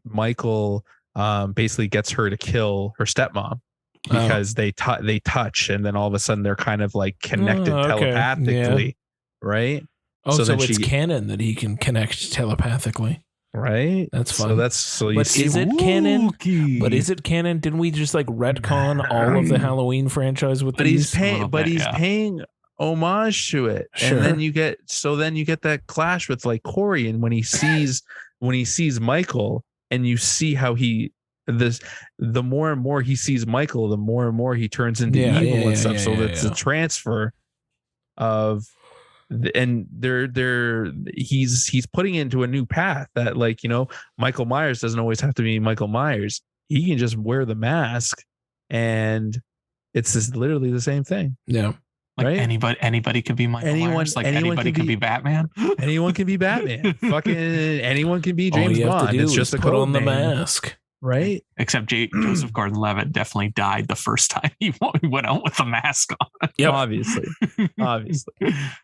Michael basically gets her to kill her stepmom because they touch, and then all of a sudden they're kind of like connected telepathically, right? Oh, so it's canon that he can connect telepathically. Right, that's fun. But is it canon? But is it canon? Didn't we just like retcon all of the Halloween franchise with these? He's paying homage to it, and then you get that clash with like Corey, and when he sees Michael, and you see how the more and more he sees Michael, the more and more he turns into evil and stuff. So that's a transfer of. And he's putting it into a new path that, like, you know, Michael Myers doesn't always have to be Michael Myers. He can just wear the mask, and it's just literally the same thing. Yeah, like right? Anybody could be Michael Myers. Like anybody can be Batman. Anyone can be Batman. Fucking anyone can be James Bond. It's just a put on the name. Mask. Right. Except Joseph Gordon-Levitt definitely died the first time he went out with the mask on. Yep. Obviously.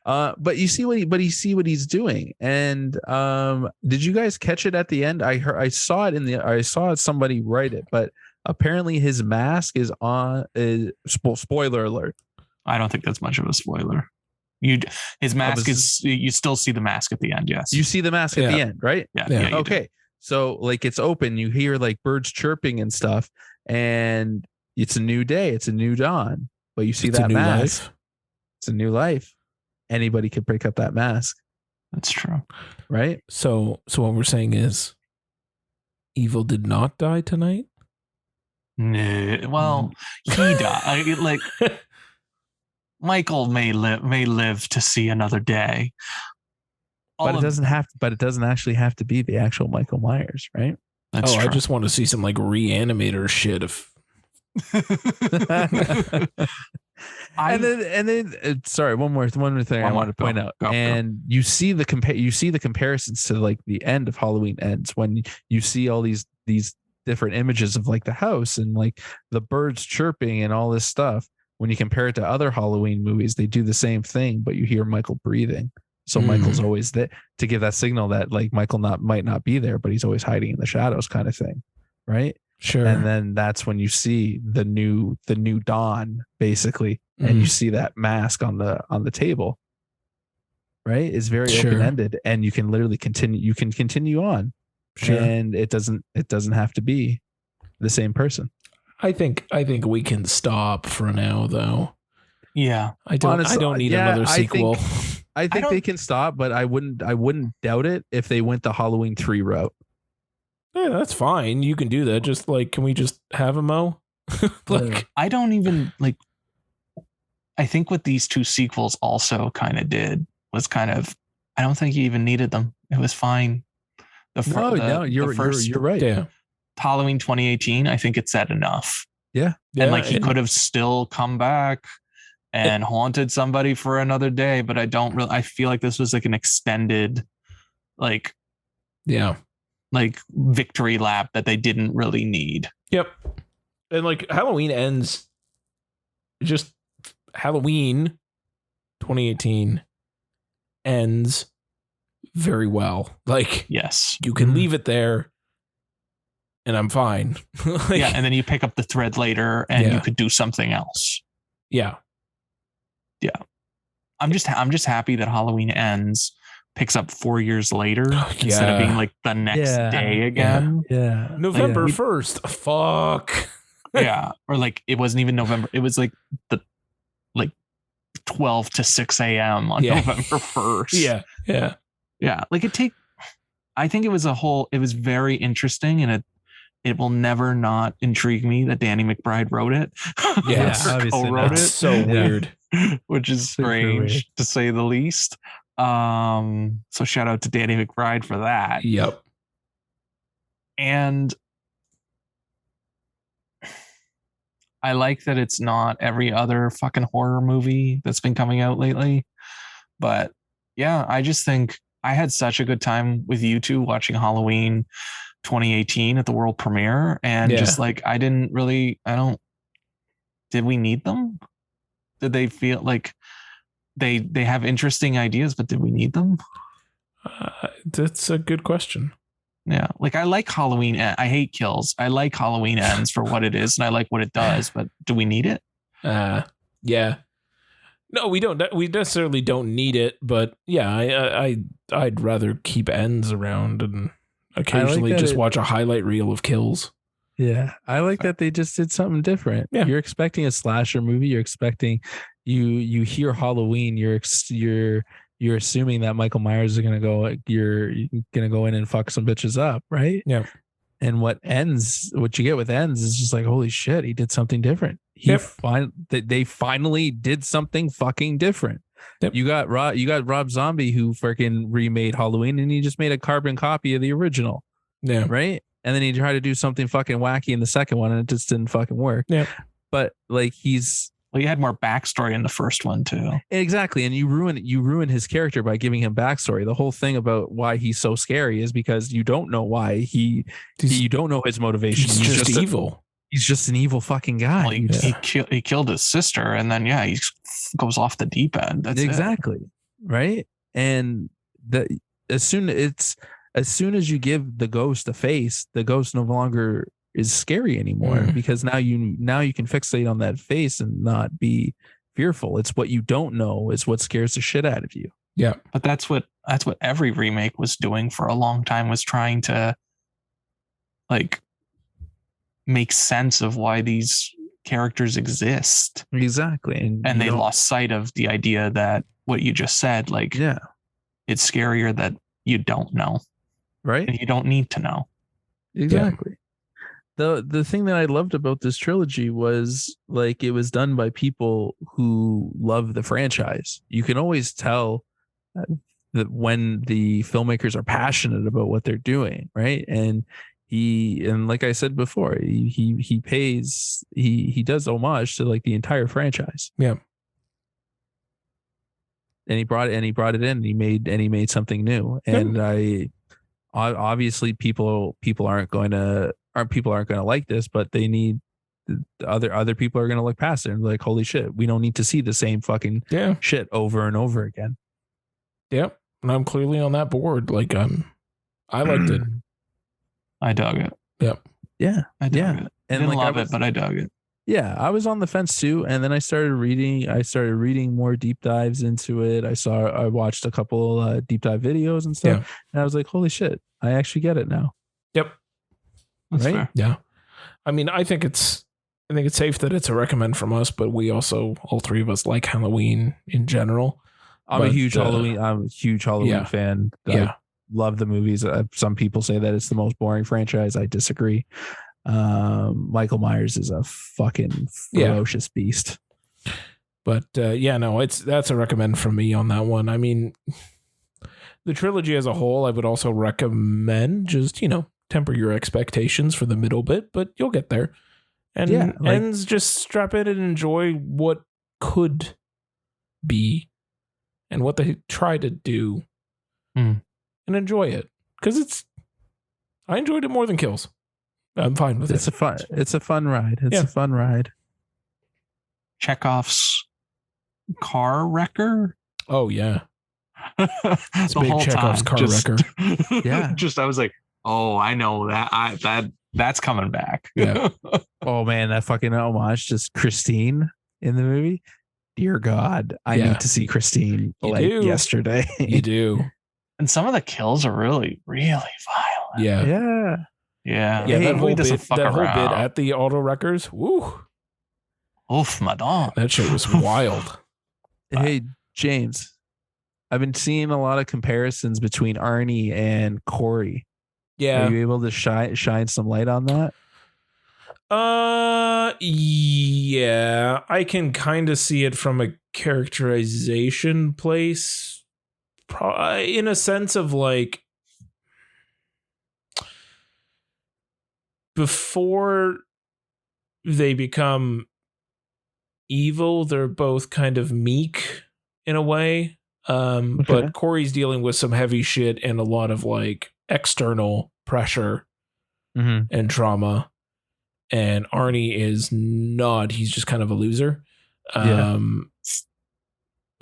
But you see what he's doing. And did you guys catch it at the end? I saw somebody write it, but apparently his mask is on. Spoiler alert. I don't think that's much of a spoiler. His mask is. You still see the mask at the end. Yes. You see the mask at the end, right? Yeah. Okay. Do. So like it's open, you hear like birds chirping and stuff, and it's a new day, it's a new dawn. But you see that mask. Life. It's a new life. Anybody could pick up that mask. That's true. Right? So what we're saying is evil did not die tonight? No. Well, he died. Like Michael may live to see another day. But it doesn't actually have to be the actual Michael Myers, right? That's true. I just want to see some like Reanimator shit. And then sorry, one more thing I want to point out. And you see the comparisons to like the end of Halloween Ends, when you see all these different images of like the house and like the birds chirping and all this stuff. When you compare it to other Halloween movies, they do the same thing, but you hear Michael breathing. So Michael's always there to give that signal that like Michael might not be there, but he's always hiding in the shadows, kind of thing, right? Sure. And then that's when you see the new dawn, basically, and you see that mask on the table, right? It's very open ended, and you can literally continue. You can continue on, and it doesn't have to be the same person. I think we can stop for now, though. Yeah, I don't need another sequel. I think they can stop, but I wouldn't doubt it if they went the Halloween 3 route. Yeah, that's fine. You can do that. Just like, can we just have a Mo? Like, I don't even like. I think what these two sequels also kind of did was I don't think you even needed them. It was fine. You're right. Yeah. Halloween 2018, I think it said enough. Yeah. And like he could have still come back and haunted somebody for another day, but I feel like this was like an extended like victory lap that they didn't really need. Yep. And like Halloween Ends, just Halloween 2018 ends very well. Like, yes, you can leave it there and I'm fine. Like, yeah. And then you pick up the thread later and you could do something else. Yeah. Yeah. I'm just happy that Halloween Ends picks up 4 years later instead of being like the next day again. Yeah. November 1st. Fuck. Yeah. Or like it wasn't even November. It was like the 12 to 6 a.m. on November 1st. Yeah. Yeah. Yeah. Like I think it was very interesting, and it will never not intrigue me that Danny McBride wrote it. Yeah. Co-wrote it. So weird. Which is strange to say the least. So shout out to Danny McBride for that. Yep. And I like that it's not every other fucking horror movie that's been coming out lately. But yeah, I just think I had such a good time with you two watching Halloween 2018 at the world premiere. And just like, did we need them? Did they feel like they have interesting ideas, but did we need them? That's a good question. Yeah, like I like Halloween. I hate kills. I like Halloween Ends for what it is, and I like what it does. But do we need it? Yeah. No, we don't. We necessarily don't need it, but yeah, I'd rather keep ends around and occasionally just watch a highlight reel of kills. Yeah, I like that they just did something different. Yeah. You're expecting a slasher movie. You're expecting you hear Halloween. You're assuming that Michael Myers is gonna go. You're gonna go in and fuck some bitches up, right? Yeah. And what you get with ends is just like, holy shit, he did something different. They finally did something fucking different. Yep. You got Rob Zombie, who freaking remade Halloween, and he just made a carbon copy of the original. Yeah. Right. And then he tried to do something fucking wacky in the second one, and it just didn't fucking work. Yeah. But like he had more backstory in the first one too. Exactly. And you ruin his character by giving him backstory. The whole thing about why he's so scary is because you don't know why you don't know his motivation. He's just evil. He's just an evil fucking guy. Well, he killed his sister, and then he goes off the deep end. That's exactly it. Right. And as soon as you give the ghost a face, the ghost no longer is scary anymore, because now you can fixate on that face and not be fearful. It's what you don't know is what scares the shit out of you. Yeah. But that's what every remake was doing for a long time, was trying to like make sense of why these characters exist. Exactly. And they lost sight of the idea that what you just said, like, it's scarier that you don't know. Right. And you don't need to know. Exactly. Yeah. The thing that I loved about this trilogy was like it was done by people who love the franchise. You can always tell that when the filmmakers are passionate about what they're doing, right? And like I said before, he does homage to like the entire franchise. Yeah. And he brought it in, and he made something new. And obviously people aren't going to like this, but they need other people are going to look past it and be like, holy shit, we don't need to see the same fucking shit over and over again. Yep. And I'm clearly on that board. Like I liked it. I dug it. Yep. Yeah. I dug it. And I didn't love it, but I dug it. Yeah, I was on the fence too, and then I started reading more deep dives into it. I watched a couple deep dive videos and stuff, and I was like, holy shit, I actually get it now. Yep. That's right? Fair. Yeah. I mean, I think it's safe that it's a recommend from us, but we also, all three of us, like Halloween in general. I'm a huge Halloween fan. I love the movies. Some people say that it's the most boring franchise. I disagree. Michael Myers is a fucking ferocious beast. But that's a recommend from me on that one. I mean, the trilogy as a whole, I would also recommend just, temper your expectations for the middle bit, but you'll get there. And ends, just strap in and enjoy what could be and what they try to do and enjoy it. Because I enjoyed it more than Kills. I'm fine with it. It's a fun ride. It's a fun ride. Chekhov's car wrecker. Oh yeah. It's a big Chekhov's car wrecker. Yeah. I was like, oh, I know that's coming back. Yeah. Oh man, that fucking homage, just Christine in the movie. Dear God, I need to see Christine yesterday. You do. And some of the kills are really, really violent. Yeah. Yeah. Yeah. Yeah. That whole bit at the auto wreckers. Woo. Oof, madame. That shit was wild. Hey, James, I've been seeing a lot of comparisons between Arnie and Corey. Yeah. Are you able to shine some light on that? Yeah. I can kind of see it from a characterization place. In a sense of like, before they become evil, they're both kind of meek in a way. But Corey's dealing with some heavy shit and a lot of like external pressure and trauma. And Arnie is not, he's just kind of a loser who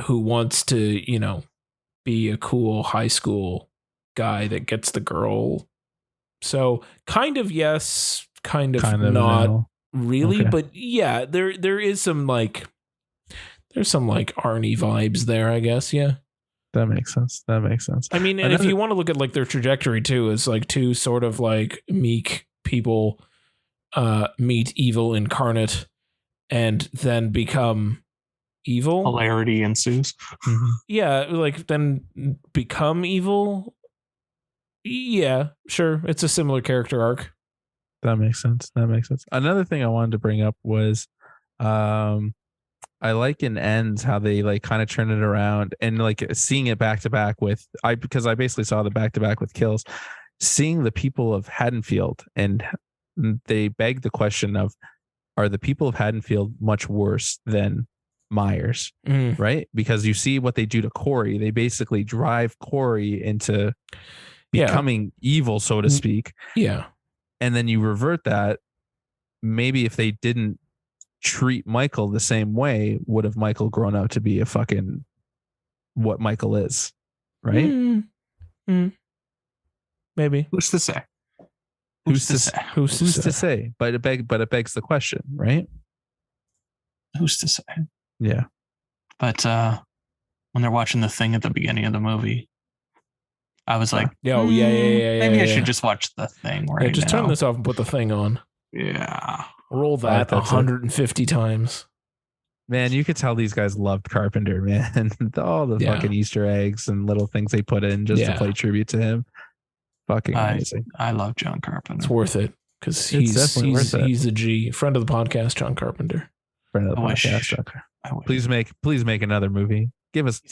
wants to, be a cool high school guy that gets the girl. So kind of yes, kind of not no. really, Okay. but yeah, there is some like there's some like Arnie vibes there, I guess. Yeah. That makes sense. I mean, and if you want to look at like their trajectory too, is like two sort of like meek people meet evil incarnate and then become evil. Hilarity ensues. Mhm. Yeah, like then become evil. Yeah, sure. It's a similar character arc. That makes sense. Another thing I wanted to bring up was I like in Ends how they like kind of turn it around and like seeing it back to back with because I basically saw the back to back with Kills, seeing the people of Haddonfield, and they beg the question of, are the people of Haddonfield much worse than Myers? Right? Because you see what they do to Corey. They basically drive Corey into becoming evil, so to speak. Yeah. And then you revert that. Maybe if they didn't treat Michael the same way, would have Michael grown up to be a fucking what Michael is, right? Maybe. Who's to say? Who's to say? But it begs the question, right? Who's to say? Yeah. But when they're watching the thing at the beginning of the movie, I was like, yeah. Maybe I should just watch the thing right now. Just turn this off and put the thing on. Yeah. Roll that 150 times. Man, you could tell these guys loved Carpenter, man. All the fucking Easter eggs and little things they put in just to play tribute to him. Fucking amazing. I love John Carpenter. It's worth it because he's a G. Friend of the podcast, John Carpenter. Friend of the podcast. Please make another movie. Give us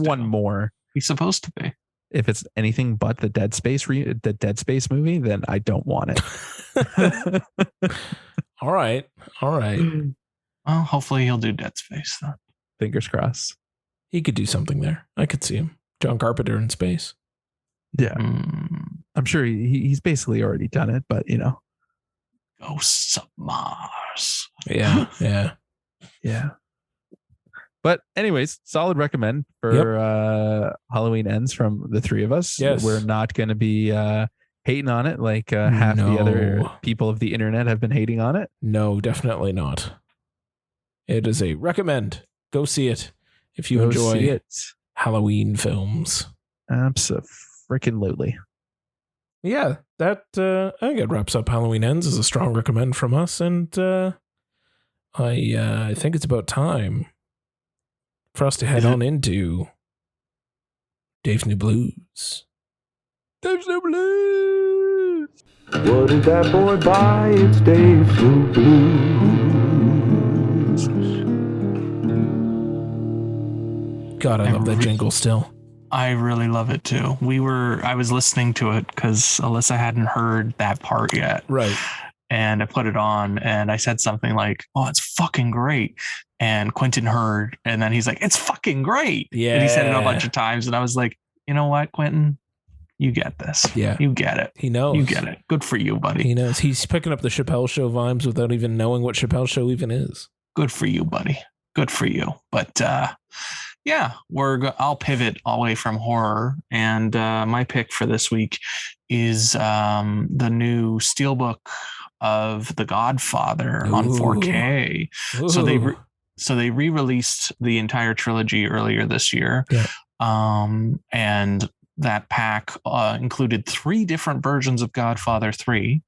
one more. He's supposed to be. If it's anything but the Dead Space movie, then I don't want it. All right. Well, hopefully he'll do Dead Space then. Fingers crossed. He could do something there. I could see him. John Carpenter in space. Yeah. I'm sure he's basically already done it, but you know. Ghosts of Mars. Yeah. But anyways, solid recommend for Halloween Ends from the three of us. Yes. We're not going to be hating on it like half the other people of the internet have been hating on it. No, definitely not. It is a recommend. Go see it if you enjoy Halloween films. Abso-freaking-lutely. Yeah, that I think it wraps up Halloween Ends as a strong recommend from us, and I think it's about time for us to head on into Dave's New Blues. Dave's New Blues. What did that boy buy? It's Dave's New Blues. God, I love that jingle still. I really love it too. I was listening to it because Alyssa hadn't heard that part yet. Right. And I put it on and I said something like, "Oh, it's fucking great." And Quentin heard, and then he's like, "It's fucking great." Yeah. And he said it a bunch of times. And I was like, you know what, Quentin? You get this. Yeah. You get it. He knows. You get it. Good for you, buddy. He knows. He's picking up the Chappelle Show vibes without even knowing what Chappelle Show even is. Good for you, buddy. Good for you. But yeah, I'll pivot away from horror. And my pick for this week is the new Steelbook of The Godfather on 4K. Ooh. So they re-released the entire trilogy earlier this year. Yeah. And that pack included 3 different versions of Godfather 3.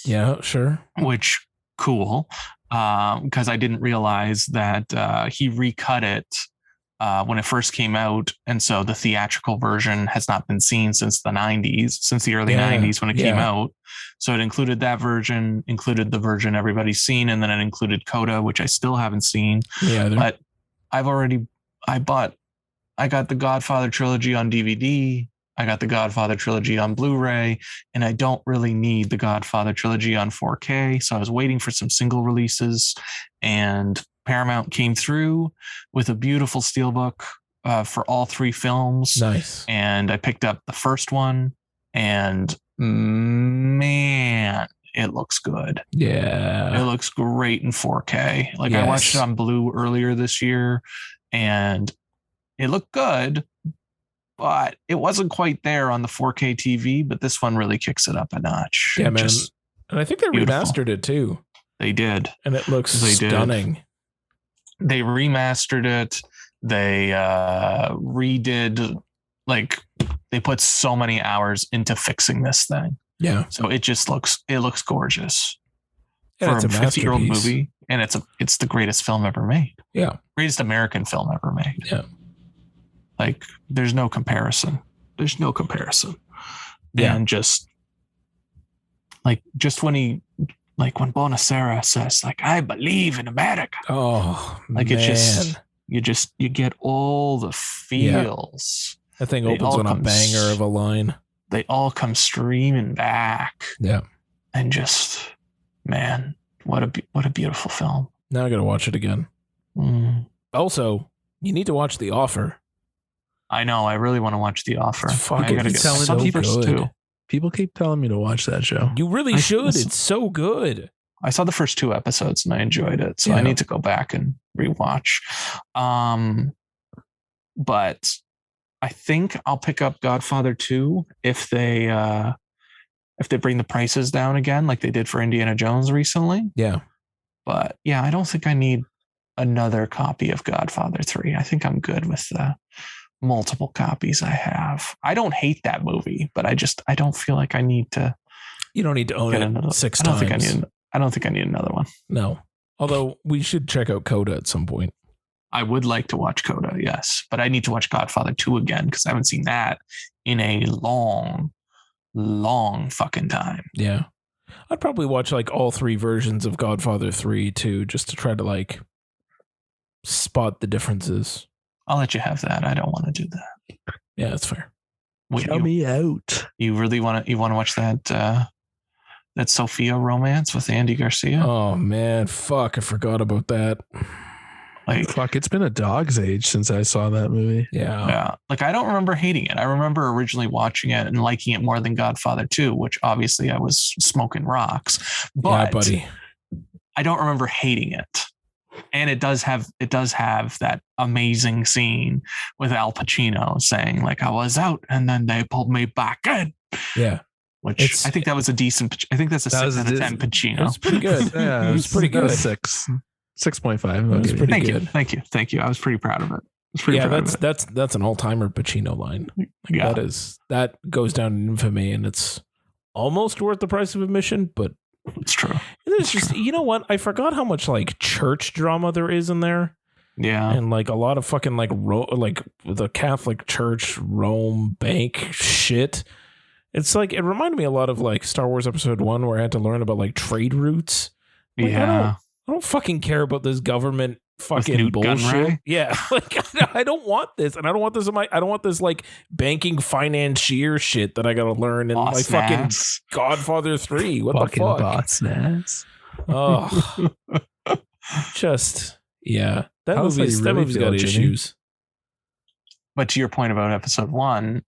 Yeah, sure. Which cool. Because I didn't realize that he recut it when it first came out. And so the theatrical version has not been seen since the early 90s when it came out. So it included that version, included the version everybody's seen, and then it included Coda, which I still haven't seen. Yeah, but I got the Godfather trilogy on DVD. I got the Godfather trilogy on Blu-ray, and I don't really need the Godfather trilogy on 4K. So I was waiting for some single releases, and Paramount came through with a beautiful steelbook for all 3 films. Nice. And I picked up the first one, and man, it looks good. Yeah. It looks great in 4K. Like Yes. I watched it on Blue earlier this year, and it looked good, but it wasn't quite there on the 4K TV. But this one really kicks it up a notch. Yeah, man. Just And I think they beautiful. remastered it too. They did. And it looks They did. stunning. They remastered it. They redid, like, they put so many hours into fixing this thing. Yeah. So it looks gorgeous. And For it's a 50-year-old masterpiece. movie, and it's the greatest film ever made. Yeah. Greatest American film ever made. Yeah. Like, there's no comparison. There's no comparison. Yeah. And just when Bonacera says, like, I believe in America. Oh, Like, man. it's just, you get all the feels. That thing they opens all on a come banger of a line. They all come streaming back. Yeah. And just, man, what a beautiful film. Now I got to watch it again. Mm. Also, you need to watch The Offer. I know. I really want to watch The Offer. It's fucking I gotta so I saw the first good. two. People keep telling me to watch that show. You really I- should. listen. It's so good. I saw the first 2 episodes and I enjoyed it. So Yeah. I need to go back and rewatch. But I think I'll pick up Godfather 2 if they bring the prices down again, like they did for Indiana Jones recently. Yeah. But yeah, I don't think I need another copy of Godfather 3. I think I'm good with the multiple copies I have. I don't hate that movie, but I don't feel like I need to You don't need to own get it another 6 I don't times. think I don't think I need another one. No. Although we should check out Coda at some point. I would like to watch Coda, yes, but I need to watch Godfather 2 again because I haven't seen that in a long fucking time. Yeah. I'd probably watch like all 3 versions of Godfather 3 too, just to try to like spot the differences. I'll let you have that. I don't want to do that. Yeah, that's fair. Wait, Tell me out. you really want to watch that Sophia romance with Andy Garcia? Oh man, fuck, I forgot about that. Like, Fuck, it's been a dog's age since I saw that movie. Yeah. yeah, like I don't remember hating it. I remember originally watching it and liking it more than Godfather 2, which obviously I was smoking rocks. But Yeah, buddy. I don't remember hating it. And it does have that amazing scene with Al Pacino saying, like, I was out and then they pulled me back in. Yeah. Which It's- I think that was a decent. I think that's a That 6 was out a of 10 It Pacino. was pretty good. Yeah, It was pretty that was good. 6.5. It was Okay. pretty Thank you, good. thank you. I was pretty proud of it. I was pretty Yeah, proud of it. that's an all-timer Pacino line. Like, Yeah. that goes down in infamy, and it's almost worth the price of admission, but It's true. there's just, you know what? I forgot how much like church drama there is in there. Yeah. And like a lot of fucking like like the Catholic Church Rome bank shit. It's like, it reminded me a lot of like Star Wars Episode 1 where I had to learn about like trade routes. Like, Yeah. I don't fucking care about this government fucking Newt bullshit. Gunray? Yeah. Like I don't want this. And I don't want this I don't want this like banking financier shit that I gotta learn in Boss like fucking nass. Godfather 3. What Fucking the fuck? bots, Naz. Oh, just yeah. That How's movie's that you really got feel, Jimmy? issues. But to your point about episode 1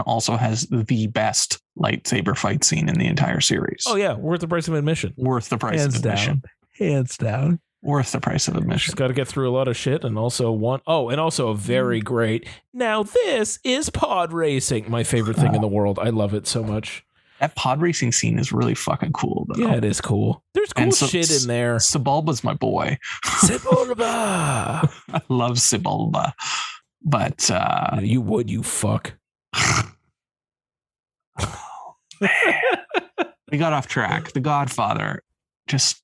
also has the best lightsaber fight scene in the entire series. Oh yeah, worth the price of admission. Worth the price Hands of admission. down. Hands down. Worth the price of admission. Just got to get through a lot of shit, and also a very great. Now this is pod racing, my favorite thing in the world. I love it so much. That pod racing scene is really fucking cool, though. Yeah, it is cool. There's cool And so- shit in there. Sebulba's my boy. Sebulba. I love Sebulba. But You would, you fuck. we got off track. The Godfather, just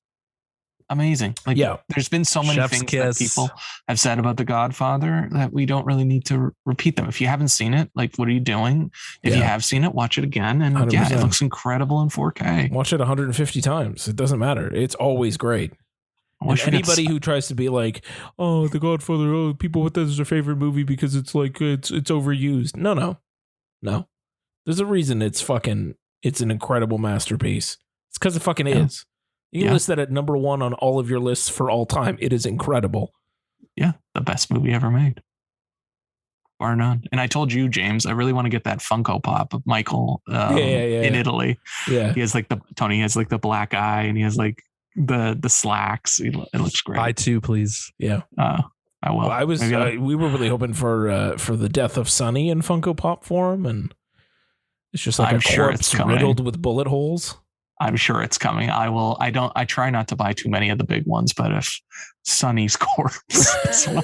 amazing. Like, Yeah. there's been so many Chef's things kiss. that people have said about The Godfather that we don't really need to repeat them. If you haven't seen it, like, what are you doing? If you Yeah. have seen it, watch it again. And 100%. yeah, it looks incredible in 4K. Watch it 150 times. It doesn't matter. It's always great. I And wish we could anybody who tries to be like, oh, The Godfather, oh, people with this is their favorite movie because it's like it's overused. No. There's a reason it's an incredible masterpiece. It's because it fucking Yeah. is. You can Yeah. list that at number 1 on all of your lists for all time. It is incredible. yeah, the best movie ever made. Bar none. And I told you, James, I really want to get that Funko Pop of Michael in Italy. Yeah. He has like Tony has like the black eye and he has like the slacks. It looks great. Buy 2, please. Yeah. I I will. Well, I was. Maybe We were really hoping for the death of Sonny in Funko Pop form, and it's just like I'm a sure it's corpse coming. riddled with bullet holes. I'm sure it's coming. I try not to buy too many of the big ones, but if Sonny's corpse,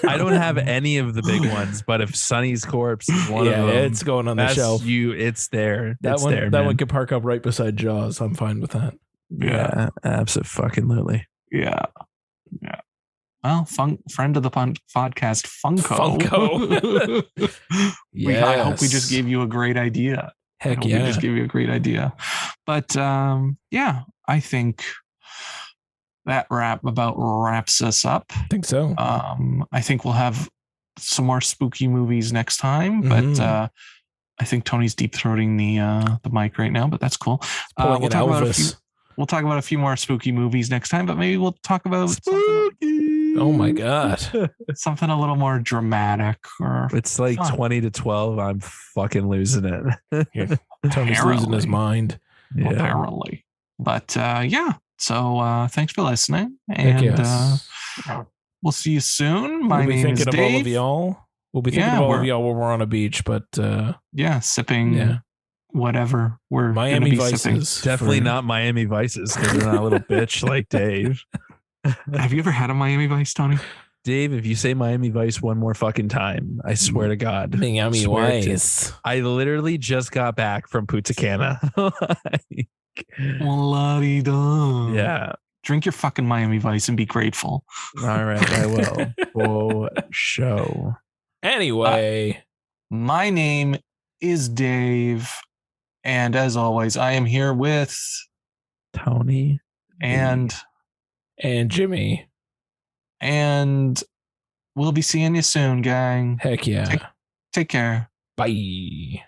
I don't have any of the big ones, but if Sonny's corpse is one of them, it's going on the shelf. It's there. That one can park up right beside Jaws. I'm fine with that. Yeah, absolutely. Yeah. Well, friend of the podcast, Funko. I hope we just gave you a great idea. Heck We just gave you a great idea. But yeah, I think that wraps us up. I think so. I think we'll have some more spooky movies next time, but I think Tony's deep throating the mic right now, but that's cool. Pulling an Elvis. We'll talk about a few more spooky movies next time, but maybe we'll talk about Oh my god. something a little more dramatic or It's like fun. 20-12. I'm fucking losing it. Tony's losing his mind. Yeah. apparently. But yeah, so thanks for listening, Heck and yes. we'll see you soon. My We'll be name is thinking of Dave. all of y'all. We'll be thinking Yeah, of all of we're- y'all when we're on a beach, but Sipping whatever we're Miami gonna be sipping. Vices. Definitely for- not Miami Vices because they're not a little bitch like Dave. Have you ever had a Miami Vice, Tony? Dave, if you say Miami Vice one more fucking time, I swear to God. Miami Swear to- Vice. I literally just got back from Punta Cana. La-di-da. Yeah. Drink your fucking Miami Vice and be grateful. All right, I will. For show. Anyway, My name is Dave, and as always, I am here with Tony. and Jimmy. and we'll be seeing you soon, gang. Heck yeah. Take care. Bye.